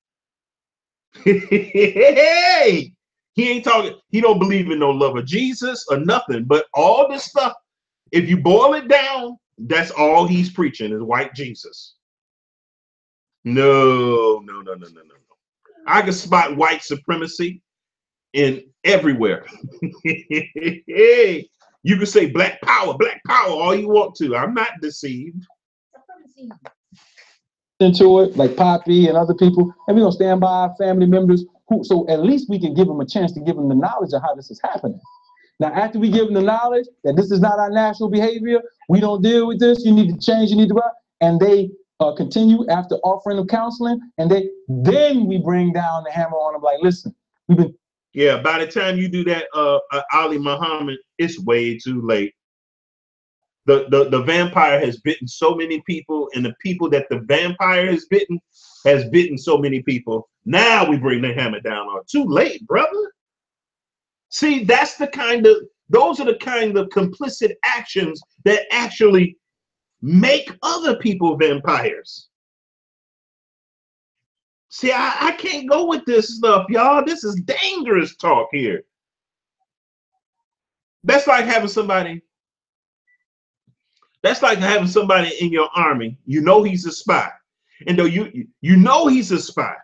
A: Hey, he ain't talking, he don't believe in no love of Jesus or nothing, but all this stuff, if you boil it down, that's all he's preaching is white Jesus. No. I can spot white supremacy in everywhere. Hey, you can say black power all you want to. I'm not deceived.
D: Into it, like Poppy and other people, and we're gonna stand by our family members who, so at least we can give them a chance to give them the knowledge of how this is happening. Now, after we give them the knowledge that this is not our natural behavior, we don't deal with this, you need to change, you need to go out, and they continue after offering them counseling, and then we bring down the hammer on them like, listen, we've been.
A: Yeah, by the time you do that, Ali Muhammad, it's way too late. The vampire has bitten so many people, and the people that the vampire has bitten so many people. Now we bring the hammer down on. Too late, brother. See, those are the kind of complicit actions that actually make other people vampires. See, I can't go with this stuff, y'all. This is dangerous talk here. That's like having somebody in your army. You know he's a spy. And though you know he's a spy,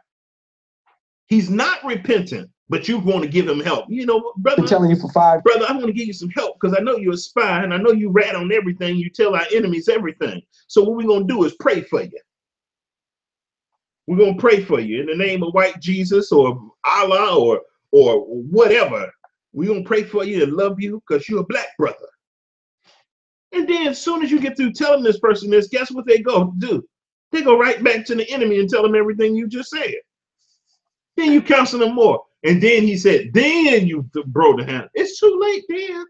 A: he's not repentant, but you want to give him help. You know, brother,
D: I'm telling you for 5.
A: Brother, I want to give you some help because I know you're a spy and I know you rat on everything. You tell our enemies everything. So what we're going to do is pray for you. We're going to pray for you in the name of white Jesus or Allah or whatever. We're going to pray for you and love you because you're a black brother. And then as soon as you get through telling this person this, guess what they go do? They go right back to the enemy and tell them everything you just said. Then you counsel them more. And then he said, then you broke the hand. It's too late, then.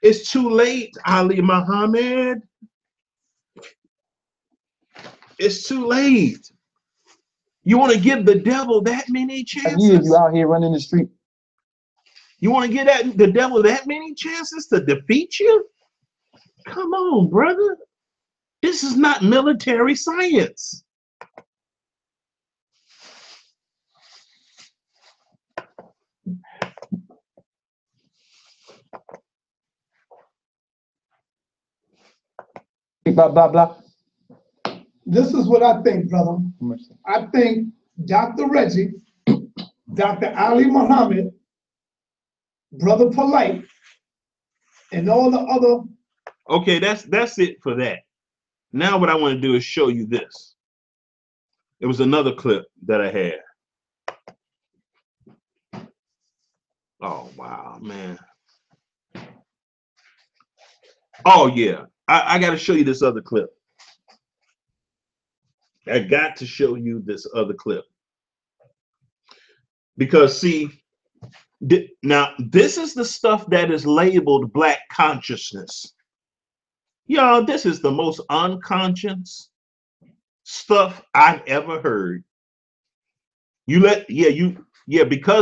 A: It's too late, Ali Muhammad. It's too late. You want to give the devil that many chances?
D: Years you out here running the street.
A: You want to give the devil that many chances to defeat you? Come on, brother. This is not military science.
D: Blah, blah, blah.
E: This is what I think, brother. I think Dr. Reggie, Dr. Ali Muhammad, Brother Polite, and all the other.
A: Okay, that's it for that. Now what I want to do is show you this. It was another clip that I had. Oh, wow, man. Oh, yeah. I got to show you this other clip. I got to show you this other clip. Because, see, now this is the stuff that is labeled black consciousness. Y'all, this is the most unconscious stuff I've ever heard. Because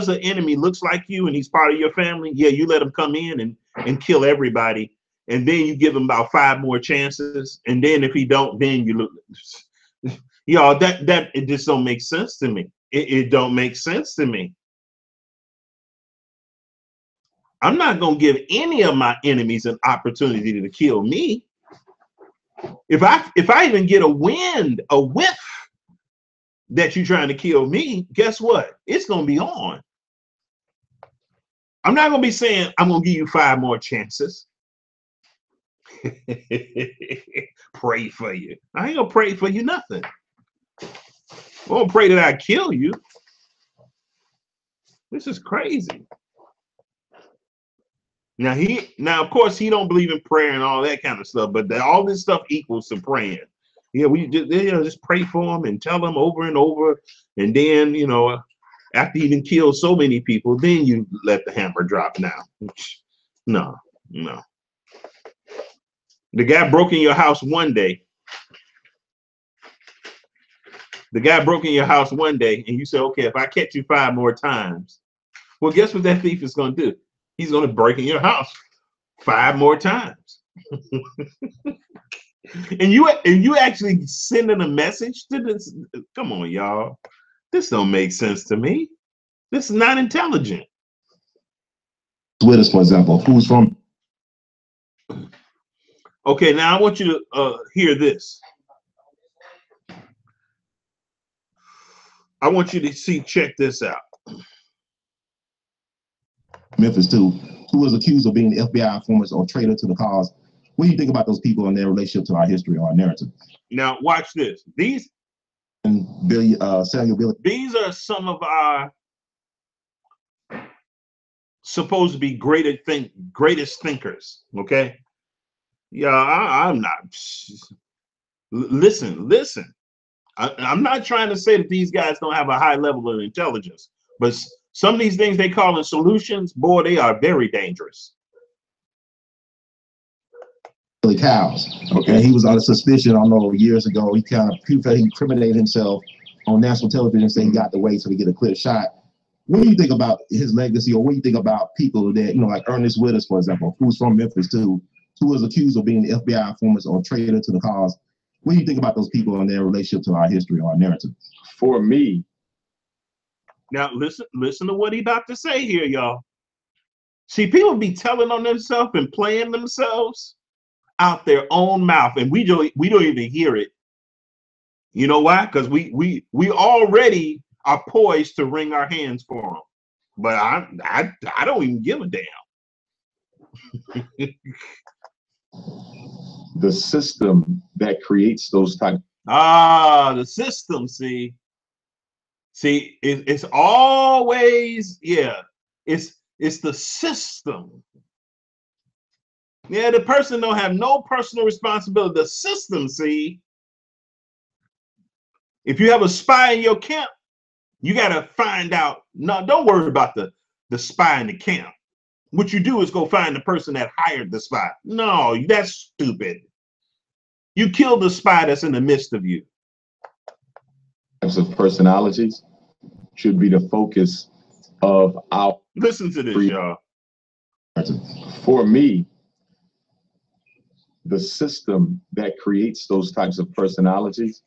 A: the enemy looks like you and he's part of your family, you let him come in and kill everybody. And then you give him about 5 more chances. And then if he don't, then you look. Y'all, that it just don't make sense to me. It don't make sense to me. I'm not gonna give any of my enemies an opportunity to kill me. If I even get a whiff that you're trying to kill me, guess what? It's gonna be on. I'm not gonna be saying I'm gonna give you 5 more chances. Pray for you. I ain't gonna pray for you nothing. I won't pray that I kill you. This is crazy. Now of course he don't believe in prayer and all that kind of stuff, but all this stuff equals to praying. Yeah, we just pray for them and tell them over and over, and then After he even killed so many people, then you let the hammer drop now. No, no. The guy broke in your house one day. The guy broke in your house one day, and you say, okay, if I catch you 5 more times, well, guess what that thief is going to do? He's going to break in your house 5 more times. and you actually sending a message to this? Come on, y'all. This don't make sense to me. This is not intelligent.
F: With us, for example, who's from?
A: Okay, now I want you to hear this. I want you to check this out.
F: Memphis too, who was accused of being the FBI informant or traitor to the cause. What do you think about those people and their relationship to our history or our narrative?
A: Now watch this. These
F: Samuel Billy.
A: These are some of our supposed to be greatest thinkers. Okay. Yeah, I'm not. Listen. I'm not trying to say that these guys don't have a high level of intelligence, but some of these things they call in solutions, boy, they are very dangerous.
F: Cows. Okay. And he was under suspicion, I don't know, years ago. He incriminated himself on national television saying he got the way so he get a clear shot. What do you think about his legacy, or what do you think about people that, like Ernest Withers, for example, who's from Memphis too, who was accused of being the FBI informant or traitor to the cause? What do you think about those people and their relationship to our history or our narrative?
G: For me.
A: Now listen to what he about to say here, y'all. See, people be telling on themselves and playing themselves out their own mouth, and we don't even hear it. You know why? Because we already are poised to wring our hands for them. But I don't even give a damn.
G: The system that creates those types.
A: The system, see, it's always, yeah, it's the system. Yeah, the person don't have no personal responsibility. The system, see, if you have a spy in your camp, you got to find out. No, don't worry about the spy in the camp. What you do is go find the person that hired the spy. No, that's stupid. You kill the spy that's in the midst of you.
G: Types of personalities should be the focus of our.
A: Listen to this, y'all.
G: For me, the system that creates those types of personalities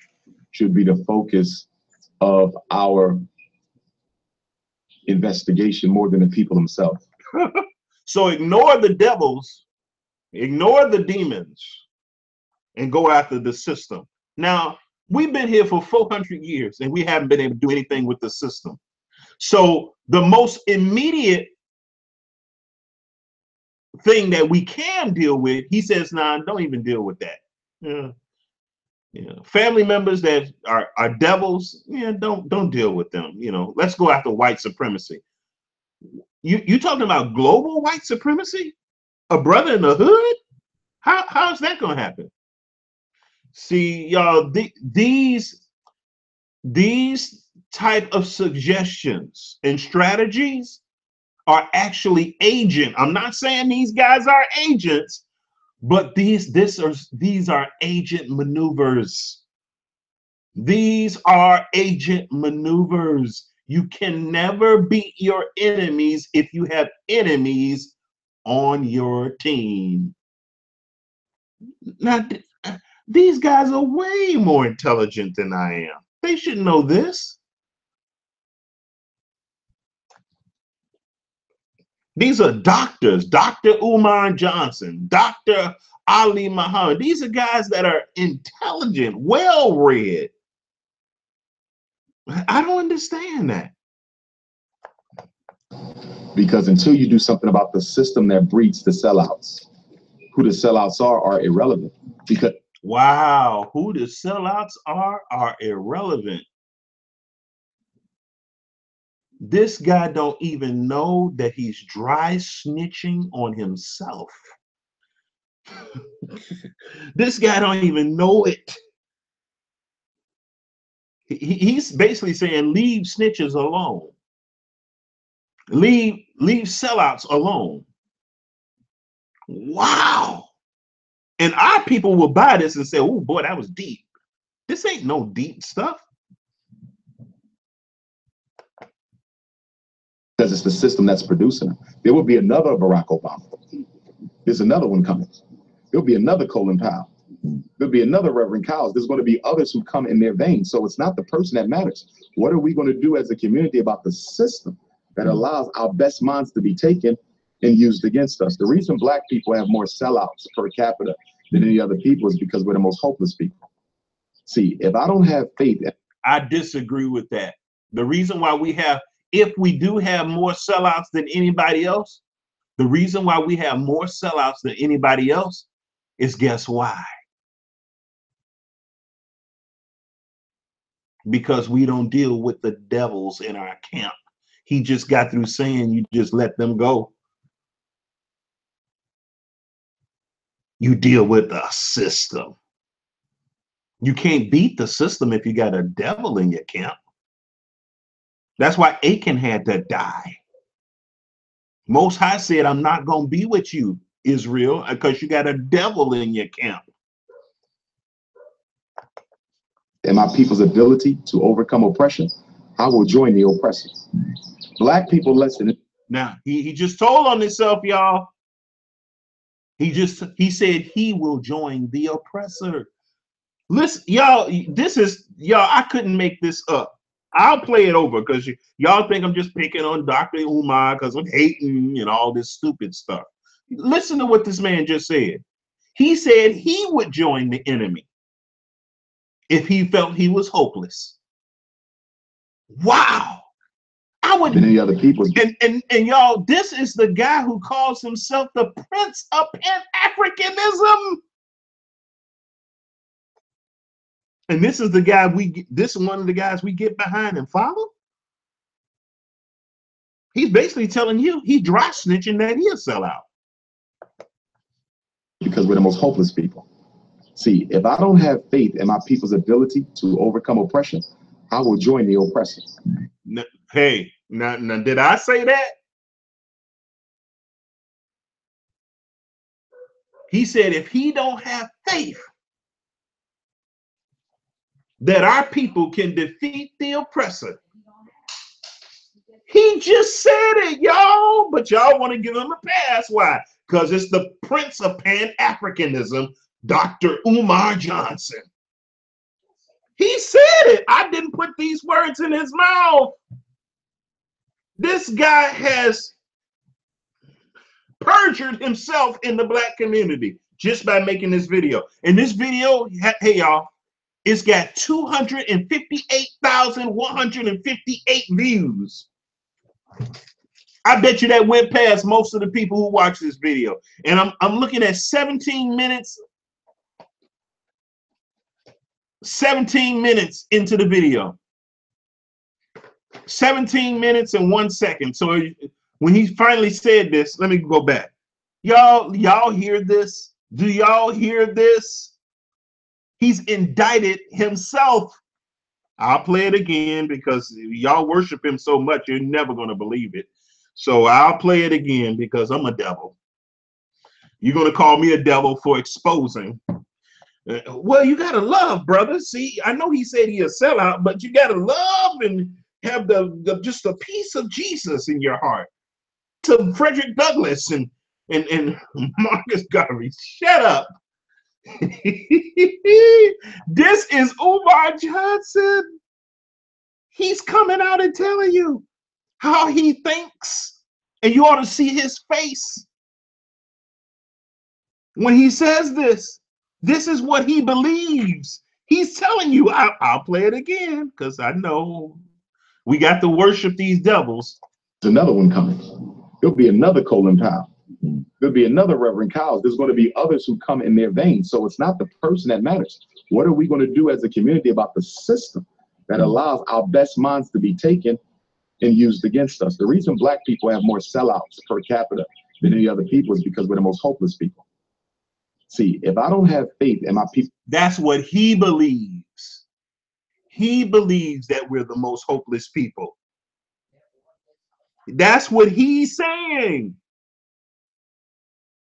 G: should be the focus of our investigation more than the people themselves.
A: So ignore the devils, ignore the demons, and go after the system. Now, we've been here for 400 years and we haven't been able to do anything with the system. So the most immediate thing that we can deal with, he says, nah, don't even deal with that. Yeah. Family members that are devils, yeah, don't deal with them. Let's go after white supremacy. You talking about global white supremacy? A brother in the hood? How's that gonna happen? See, y'all, these type of suggestions and strategies are actually agent. I'm not saying these guys are agents, but these are agent maneuvers. These are agent maneuvers. You can never beat your enemies if you have enemies on your team. Now, these guys are way more intelligent than I am. They should know this. These are doctors, Dr. Umar Johnson, Dr. Ali Muhammad. These are guys that are intelligent, well-read. I don't understand that.
G: Because until you do something about the system that breeds the sellouts, who the sellouts are irrelevant. Because
A: wow, who the sellouts are irrelevant. This guy don't even know that he's dry snitching on himself. This guy don't even know it. He's basically saying leave snitches alone. Leave sellouts alone. Wow. And our people will buy this and say, oh boy, that was deep. This ain't no deep stuff.
G: Because it's the system that's producing them. There will be another Barack Obama. There's another one coming. There'll be another Colin Powell. There'll be another Reverend Cowles. There's going to be others who come in their vein. So it's not the person that matters. What are we going to do as a community about the system that allows our best minds to be taken and used against us? The reason Black people have more sellouts per capita than any other people is because we're the most hopeless people. See, if I don't have faith.
A: I disagree with that. The reason why if we do have more sellouts than anybody else, the reason why we have more sellouts than anybody else is, guess why? Because we don't deal with the devils in our camp. He just got through saying you just let them go. You deal with the system. You can't beat the system if you got a devil in your camp. That's why Achan had to die. Most High said, I'm not going to be with you, Israel, because you got a devil in your camp.
G: And my people's ability to overcome oppression, I will join the oppressor. Black people listen.
A: Now, he just told on himself, y'all. He said he will join the oppressor. Listen, y'all, I couldn't make this up. I'll play it over because y'all think I'm just picking on Dr. Umar because I'm hating and all this stupid stuff. Listen to what this man just said. He said he would join the enemy if he felt he was hopeless. Wow. I would.
G: Many other people.
A: And y'all, this is the guy who calls himself the Prince of Pan-Africanism. And this is the guy this is one of the guys we get behind and follow. He's basically telling you he dry snitching that he'll sell out.
G: Because we're the most hopeless people. See, if I don't have faith in my people's ability to overcome oppression, I will join the oppressor.
A: Hey, now did I say that? He said if he don't have faith that our people can defeat the oppressor. He just said it, y'all, but y'all want to give him a pass. Why? Because it's the Prince of Pan-Africanism, Dr. Umar Johnson. He said it. I didn't put these words in his mouth. This guy has perjured himself in the Black community just by making this video. And this video, hey, y'all, it's got 258,158 views. I bet you that went past most of the people who watch this video. And I'm looking at 17 minutes into the video. 17 minutes and 1 second. So when he finally said this, let me go back. Y'all hear this? Do y'all hear this? He's indicted himself. I'll play it again because y'all worship him so much, you're never going to believe it. So I'll play it again because I'm a devil. You're going to call me a devil for exposing. Well, you got to love, brother. See, I know he said he a sellout, but you got to love and have just a piece of Jesus in your heart. To Frederick Douglass and Marcus Garvey, shut up. This is Umar Johnson. He's coming out and telling you how he thinks, and you ought to see his face when he says this. This is what he believes. He's telling you. I'll play it again because I know we got to worship these devils.
G: There's another one coming. There'll be another Colin Powell. There'll be another Reverend Cowles. There's going to be others who come in their vein. So it's not the person that matters. What are we going to do as a community about the system that allows our best minds to be taken and used against us? The reason Black people have more sellouts per capita than any other people is because we're the most hopeless people. See, if I don't have faith in my people.
A: That's what he believes. He believes that we're the most hopeless people. That's what he's saying.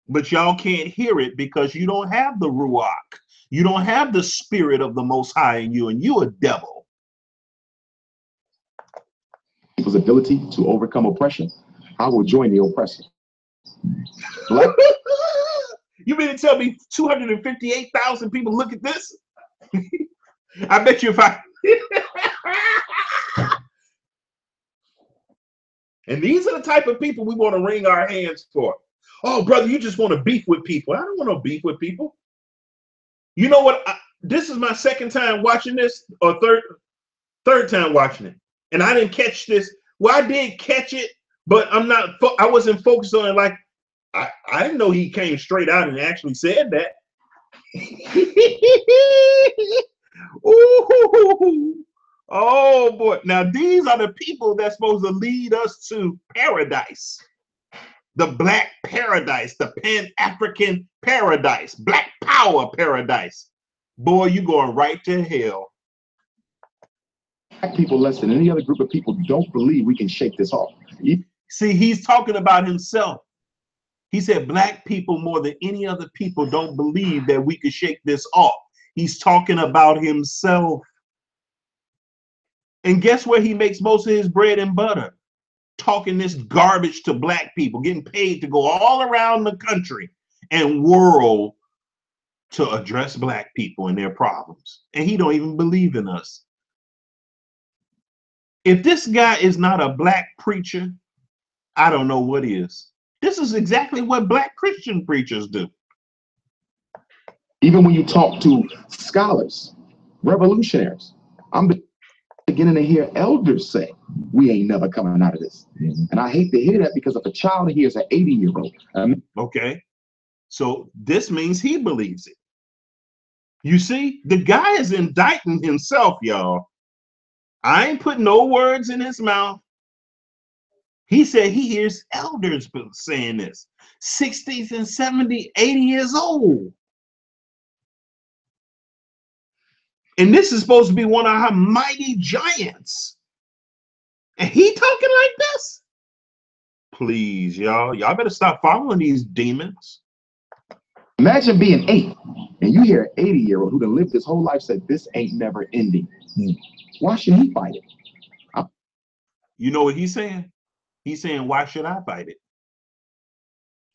A: But y'all can't hear it because you don't have the Ruach. You don't have the spirit of the Most High in you, and you're a devil.
G: People's ability to overcome oppression, I will join the oppressor. Black
A: You mean to tell me 258,000 people look at this? I bet you if I... And these are the type of people we want to wring our hands for. Oh, brother, you just want to beef with people. I don't want no beef with people. You know what? This is my second time watching this, or third time watching it. And I didn't catch this. Well, I did catch it, but I wasn't focused on it. Like, I didn't know he came straight out and actually said that. Ooh, oh boy. Now these are the people that's supposed to lead us to paradise. The black paradise, the Pan-African paradise, black power paradise. Boy, you going right to hell.
G: Black people, less than any other group of people, don't believe we can shake this off.
A: See, he's talking about himself. He said black people more than any other people don't believe that we could shake this off. He's talking about himself. And guess where he makes most of his bread and butter? Talking this garbage to black people, getting paid to go all around the country and world to address black people and their problems. And he don't even believe in us. If this guy is not a black preacher, I don't know what is. This is exactly what black Christian preachers do.
G: Even when you talk to scholars, revolutionaries, I'm beginning to hear elders say, we ain't never coming out of this. And I hate to hear that, because if a child hears an 80-year-old.
A: Okay, so this means he believes it. You see, the guy is indicting himself, y'all. I ain't putting no words in his mouth. He said he hears elders saying this, 60s and 70, 80 years old. And this is supposed to be one of our mighty giants. And he talking like this? Please, y'all better stop following these demons.
G: Imagine being 8 and you hear an 80-year-old who done lived his whole life said, this ain't never ending. Why should he fight it?
A: You know what he's saying? He's saying, why should I fight it?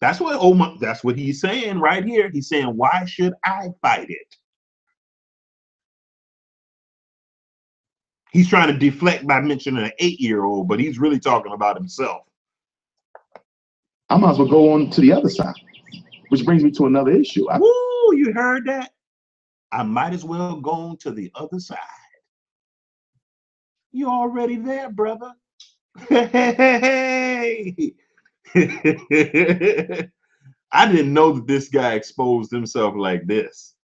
A: That's what he's saying right here. He's saying, why should I fight it? He's trying to deflect by mentioning an 8-year-old, but he's really talking about himself.
G: I might as well go on to the other side, which brings me to another issue.
A: Woo, you heard that? I might as well go on to the other side. You're already there, brother. Hey. I didn't know that this guy exposed himself like this.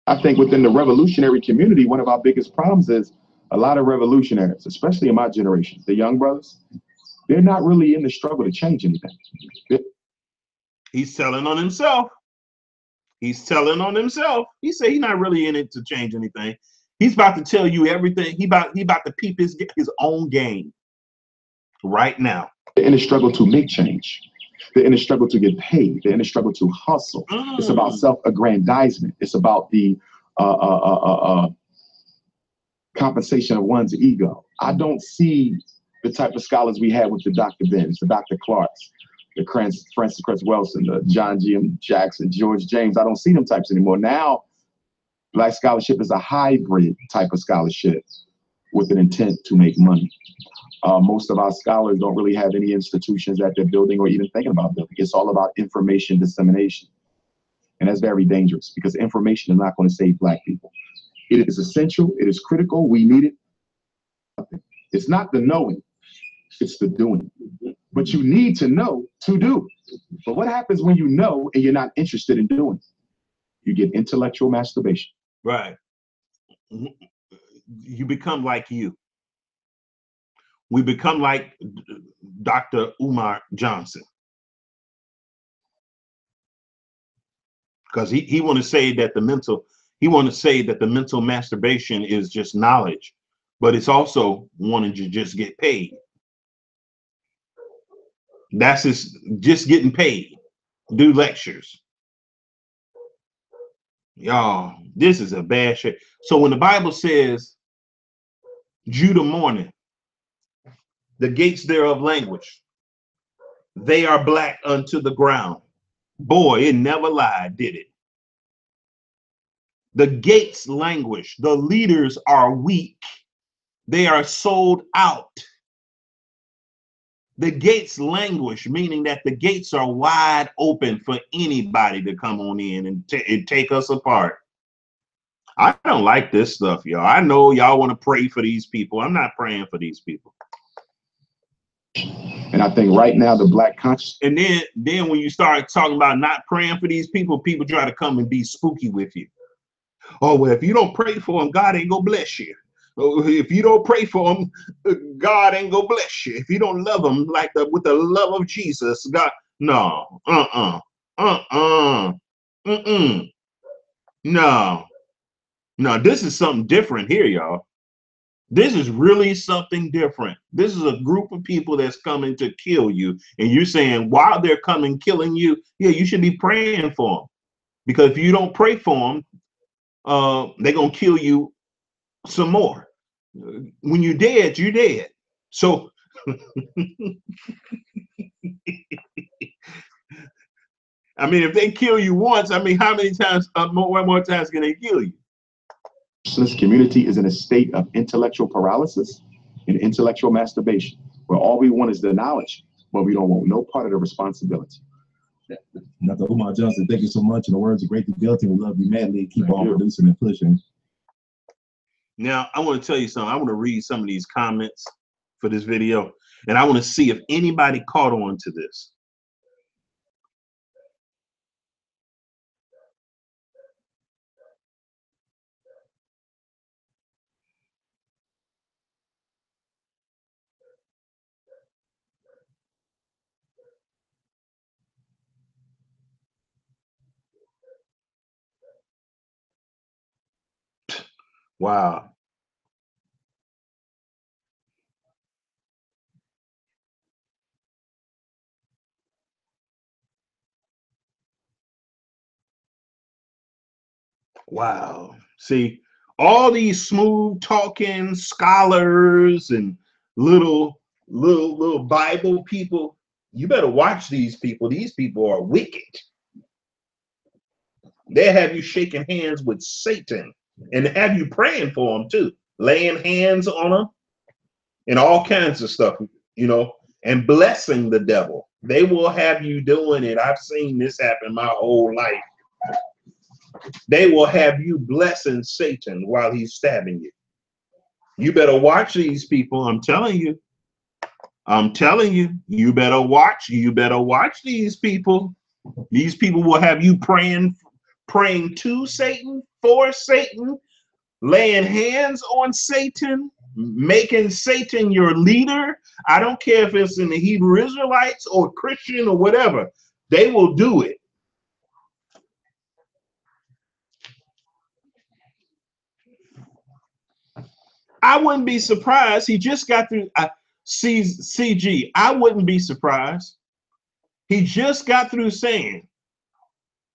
G: I think within the revolutionary community, one of our biggest problems is a lot of revolutionaries, especially in my generation, the young brothers, they're not really in the struggle to change anything.
A: He's telling on himself. He's telling on himself. He said he's not really in it to change anything. He's about to tell you everything. He about to peep his own game right now.
G: They're in a struggle to make change. They're in a struggle to get paid. They're in a struggle to hustle. It's about self-aggrandizement. It's about the compensation of one's ego. I don't see the type of scholars we had with the Dr. Benz, the Dr. Clarks, the Francis Cress Wilson, the John G. M. Jackson, George James. I don't see them types anymore. Now, black scholarship is a hybrid type of scholarship with an intent to make money. Most of our scholars don't really have any institutions that they're building or even thinking about building. It's all about information dissemination. And that's very dangerous, because information is not going to save black people. It is essential. It is critical. We need it. It's not the knowing, it's the doing. But you need to know to do. But what happens when you know and you're not interested in doing? You get intellectual masturbation.
A: Right. You become like you. We become like Dr. Umar Johnson. Because he want to say that the mental masturbation is just knowledge, but it's also wanting to just get paid. That's just getting paid, do lectures. Y'all, this is a bad shit. So when the Bible says Judah mourning, the gates thereof languish, they are black unto the ground. Boy, it never lied, did it? The gates languish. The leaders are weak. They are sold out. The gates languish, meaning that the gates are wide open for anybody to come on in and take us apart. I don't like this stuff, y'all. I know y'all want to pray for these people. I'm not praying for these people.
G: And I think right now the black conscious.
A: And then when you start talking about not praying for these people, people try to come and be spooky with you. Oh, well, if you don't pray for them, God ain't gonna bless you. If you don't pray for them, God ain't gonna bless you. If you don't love them with the love of Jesus, God, no, no, this is something different here, y'all. This is really something different. This is a group of people that's coming to kill you, and you're saying while they're coming killing you, yeah, you should be praying for them, because if you don't pray for them, they're gonna kill you some more. When you're dead, you're dead. So I mean, if they kill you once, I mean, how many times more times can they kill you?
G: This community is in a state of intellectual paralysis and intellectual masturbation, where all we want is the knowledge, but we don't want no part of the responsibility.
F: Dr. Umar Johnson, thank you so much. In the words of great fidelity, we love you madly. Keep on producing and pushing.
A: Now, I want to tell you something. I want to read some of these comments for this video, and I want to see if anybody caught on to this. Wow. Wow. See, all these smooth talking scholars and little Bible people, you better watch these people. These people are wicked. They have you shaking hands with Satan and have you praying for them too, laying hands on them and all kinds of stuff, and blessing the devil. They will have you doing it. I've seen this happen my whole life. They will have you blessing Satan while he's stabbing you. You better watch these people. I'm telling you. You better watch. You better watch these people. These people will have you praying to Satan, for Satan, laying hands on Satan, making Satan your leader. I don't care if it's in the Hebrew Israelites or Christian or whatever. They will do it. I wouldn't be surprised. He just got through CG. I wouldn't be surprised. He just got through saying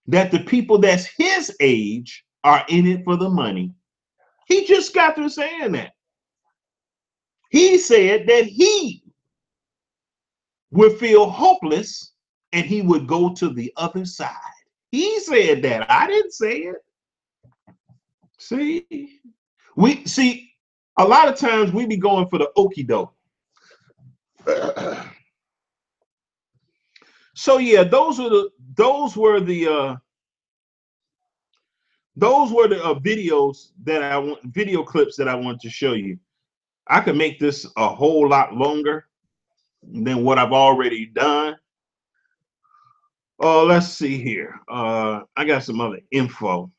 A: that the people that's his age are in it for the money. He just got through saying that. He said that he would feel hopeless and he would go to the other side. He said that. I didn't say it. See, a lot of times we be going for the okie doke. So yeah, those were the videos that video clips that I want to show you. I could make this a whole lot longer than what I've already done. Oh, let's see here. I got some other info.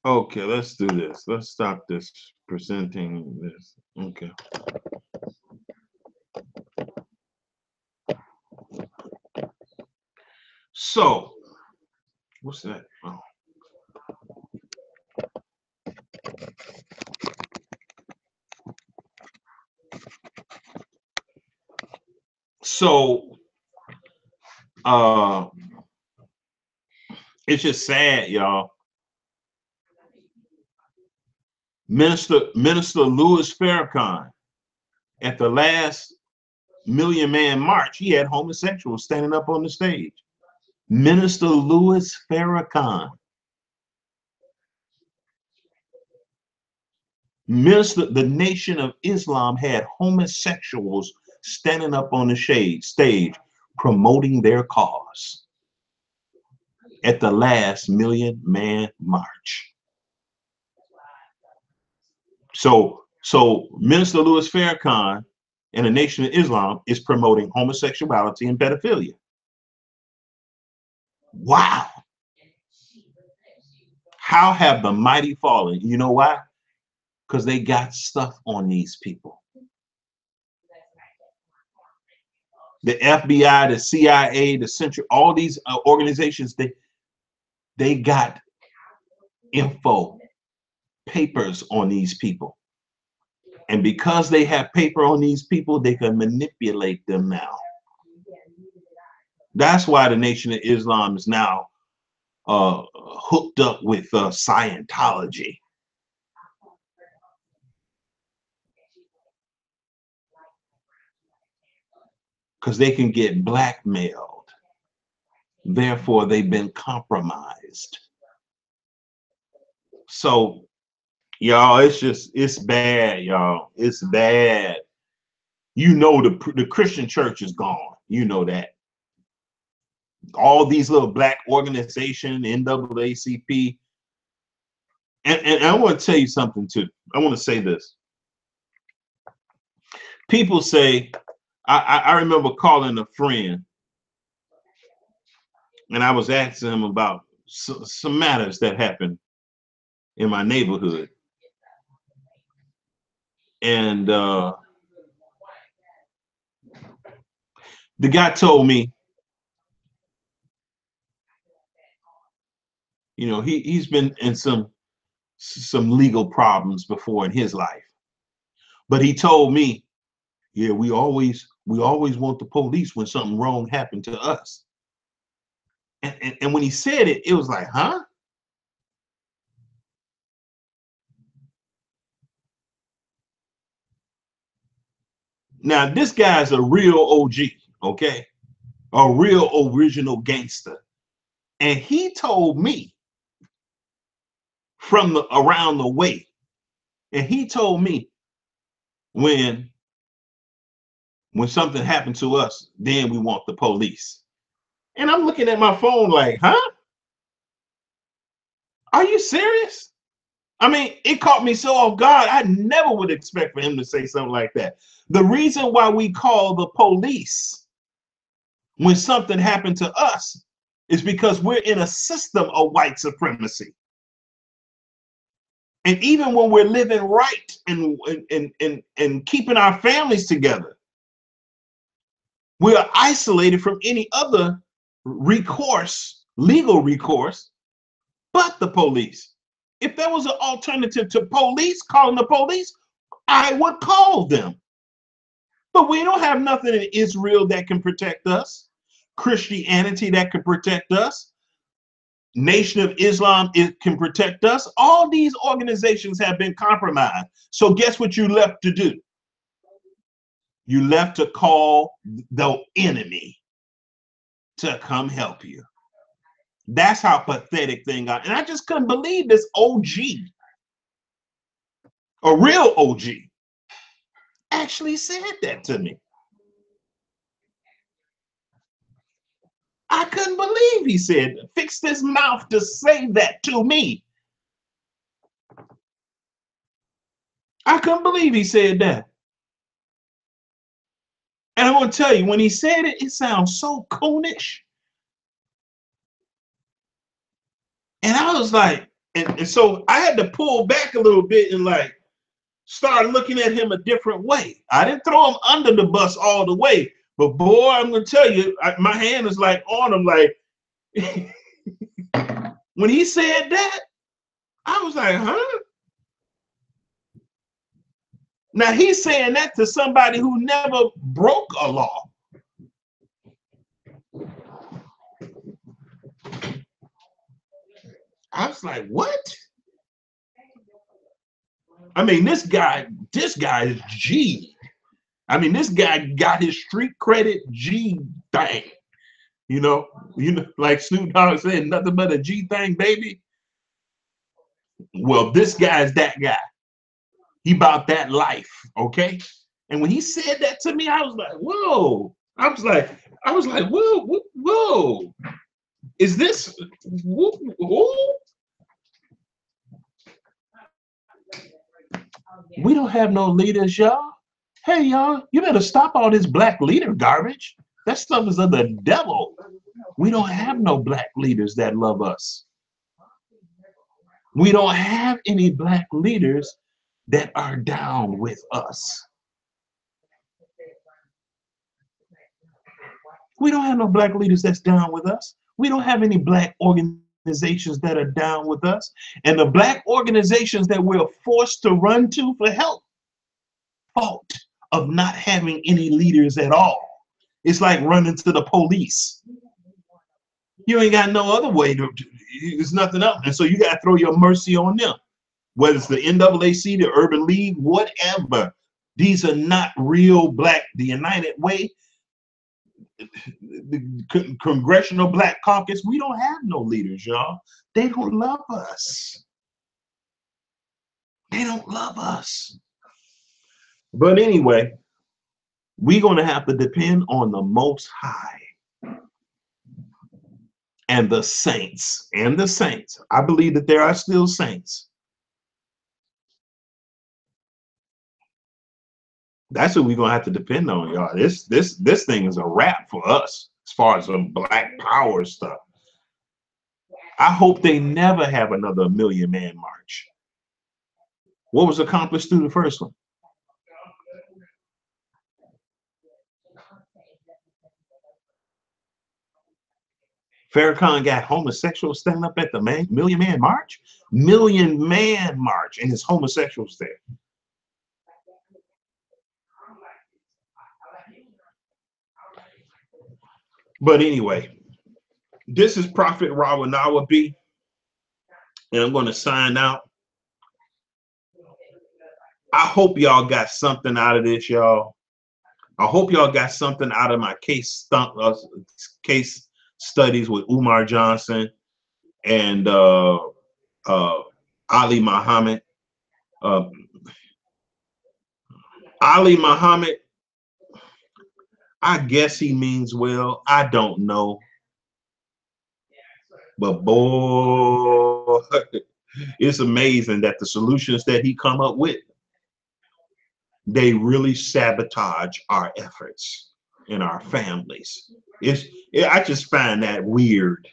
A: Okay, let's do this. Let's stop this presenting this. Okay. So, what's that? Oh. So it's just sad, y'all. Minister Louis Farrakhan, at the last Million Man March, he had homosexuals standing up on the stage. Minister Louis Farrakhan. The Nation of Islam had homosexuals standing up on the stage promoting their cause at the last Million Man March. So Minister Louis Farrakhan and the Nation of Islam is promoting homosexuality and pedophilia. Wow. How have the mighty fallen? You know why? Because they got stuff on these people. The FBI, the CIA, the Central, all these organizations, they got info, papers on these people. And because they have paper on these people, they can manipulate them now. That's why the Nation of Islam is now hooked up with Scientology. Because they can get blackmailed. Therefore, they've been compromised. So, y'all, it's bad, y'all. It's bad. You know the Christian church is gone. You know that. All these little black organizations, NAACP. And I want to tell you something too. I want to say this. People say, I remember calling a friend and I was asking him about some matters that happened in my neighborhood. And the guy told me, you know, he's been in some legal problems before in his life. But he told me, yeah, we always want the police when something wrong happened to us. And when he said it, it was like, huh? Now, this guy's a real OG, okay? A real original gangster. And he told me from around the way, and he told me when something happened to us, then we want the police. And I'm looking at my phone like, huh? Are you serious? I mean, it caught me so off guard. I never would expect for him to say something like that. The reason why we call the police when something happened to us is because we're in a system of white supremacy. And even when we're living right and keeping our families together, we are isolated from any other recourse, legal recourse, but the police. If there was an alternative to police, calling the police, I would call them. But we don't have nothing in Israel that can protect us, Christianity that can protect us, Nation of Islam can protect us. All these organizations have been compromised. So guess what you left to do? You left to call the enemy to come help you. That's how pathetic thing got. And I just couldn't believe this OG, a real OG, actually said that to me. I couldn't believe he said, fixed his mouth to say that to me. I couldn't believe he said that. And I want to tell you, when he said it, it sounds so coonish. And I was like, and so I had to pull back a little bit and like start looking at him a different way. I didn't throw him under the bus all the way, but boy, I'm gonna tell you, my hand is like on him. Like when he said that, I was like, huh? Now he's saying that to somebody who never broke a law. I was like, what? I mean, this guy is G. I mean, this guy got his street credit G thing. You know, like Snoop Dogg said, nothing but a G thing, baby. Well, this guy's that guy. He about that life, okay? And when he said that to me, I was like, whoa. I was like, whoa. Is this who? We don't have no leaders, y'all. Hey, y'all, you better stop all this black leader garbage. That stuff is of the devil. We don't have no black leaders that love us. We don't have any black leaders that are down with us. We don't have no black leaders that's down with us. We don't have any black organizations that are down with us. And the black organizations that we're forced to run to for help, fault of not having any leaders at all. It's like running to the police. You ain't got no other way to, there's nothing else. And so you got to throw your mercy on them. Whether it's the NAACP, the Urban League, whatever. These are not real black, the United Way, the Congressional Black Caucus. We don't have no leaders, y'all. They don't love us. They don't love us. But anyway, we're going to have to depend on the Most High and the saints. I believe that there are still saints. That's what we're going to have to depend on, y'all. This thing is a wrap for us as far as some black power stuff. I hope they never have another Million Man March. What was accomplished through the first one? Farrakhan got homosexuals standing up at the Million Man March? Million Man March, and his homosexuals there. But anyway, this is Prophet Rawanawa B, and I'm going to sign out. I hope y'all got something out of this, y'all. I hope y'all got something out of my case studies with Umar Johnson and Ali Muhammad. Ali Muhammad, I guess he means well. I don't know. But boy, it's amazing that the solutions that he come up with, they really sabotage our efforts in our families. I just find that weird.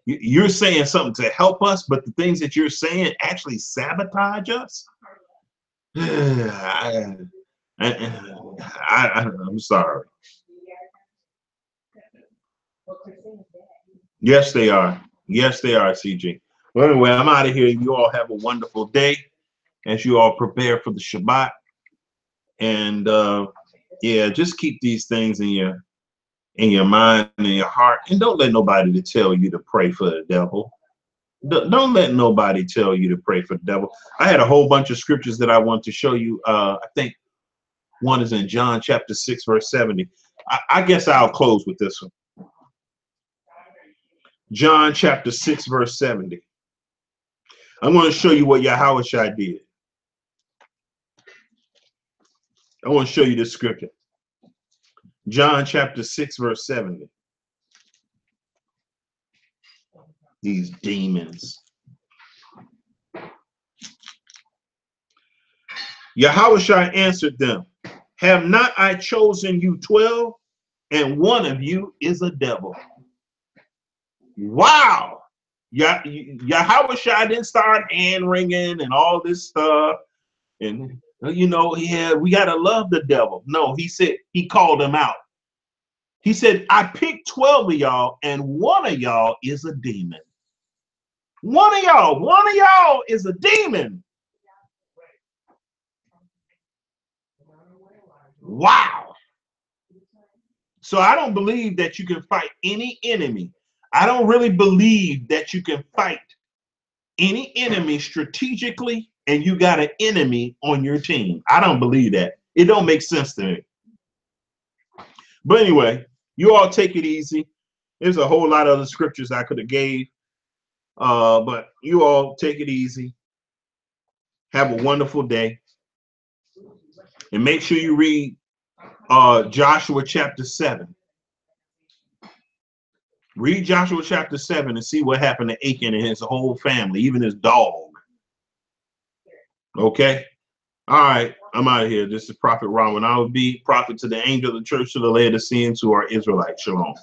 A: You're saying something to help us, but the things that you're saying actually sabotage us? I'm sorry. Yes, they are. Yes, they are, CG. Well, anyway, I'm out of here. You all have a wonderful day as you all prepare for the Shabbat. And yeah, just keep these things in your mind and your heart. And don't let nobody to tell you to pray for the devil. Don't let nobody tell you to pray for the devil. I had a whole bunch of scriptures that I want to show you. I think one is in John chapter 6, verse 70. I guess I'll close with this one. John chapter 6, verse 70. I'm going to show you what Yahushua did. I want to show you this scripture. John chapter 6, verse 70. These demons. Yahushua answered them, have not I chosen you 12, and one of you is a devil? Wow. Yahushua didn't start hand wringing and all this stuff. And, you know, yeah, we got to love the devil. No, he said, he called him out. He said, I picked 12 of y'all, and one of y'all is a demon. One of y'all is a demon. Wow. So I don't believe that you can fight any enemy. I don't really believe that you can fight any enemy strategically and you got an enemy on your team. I don't believe that. It don't make sense to me. But anyway, you all take it easy. There's a whole lot of other scriptures I could have gave, but you all take it easy. Have a wonderful day. And make sure you read Joshua chapter 7. Read Joshua chapter 7 and see what happened to Achan and his whole family, even his dog. Okay? All right, I'm out of here. This is Prophet Ron. I will be prophet to the angel of the church to the Laodiceans who are Israelites. Shalom.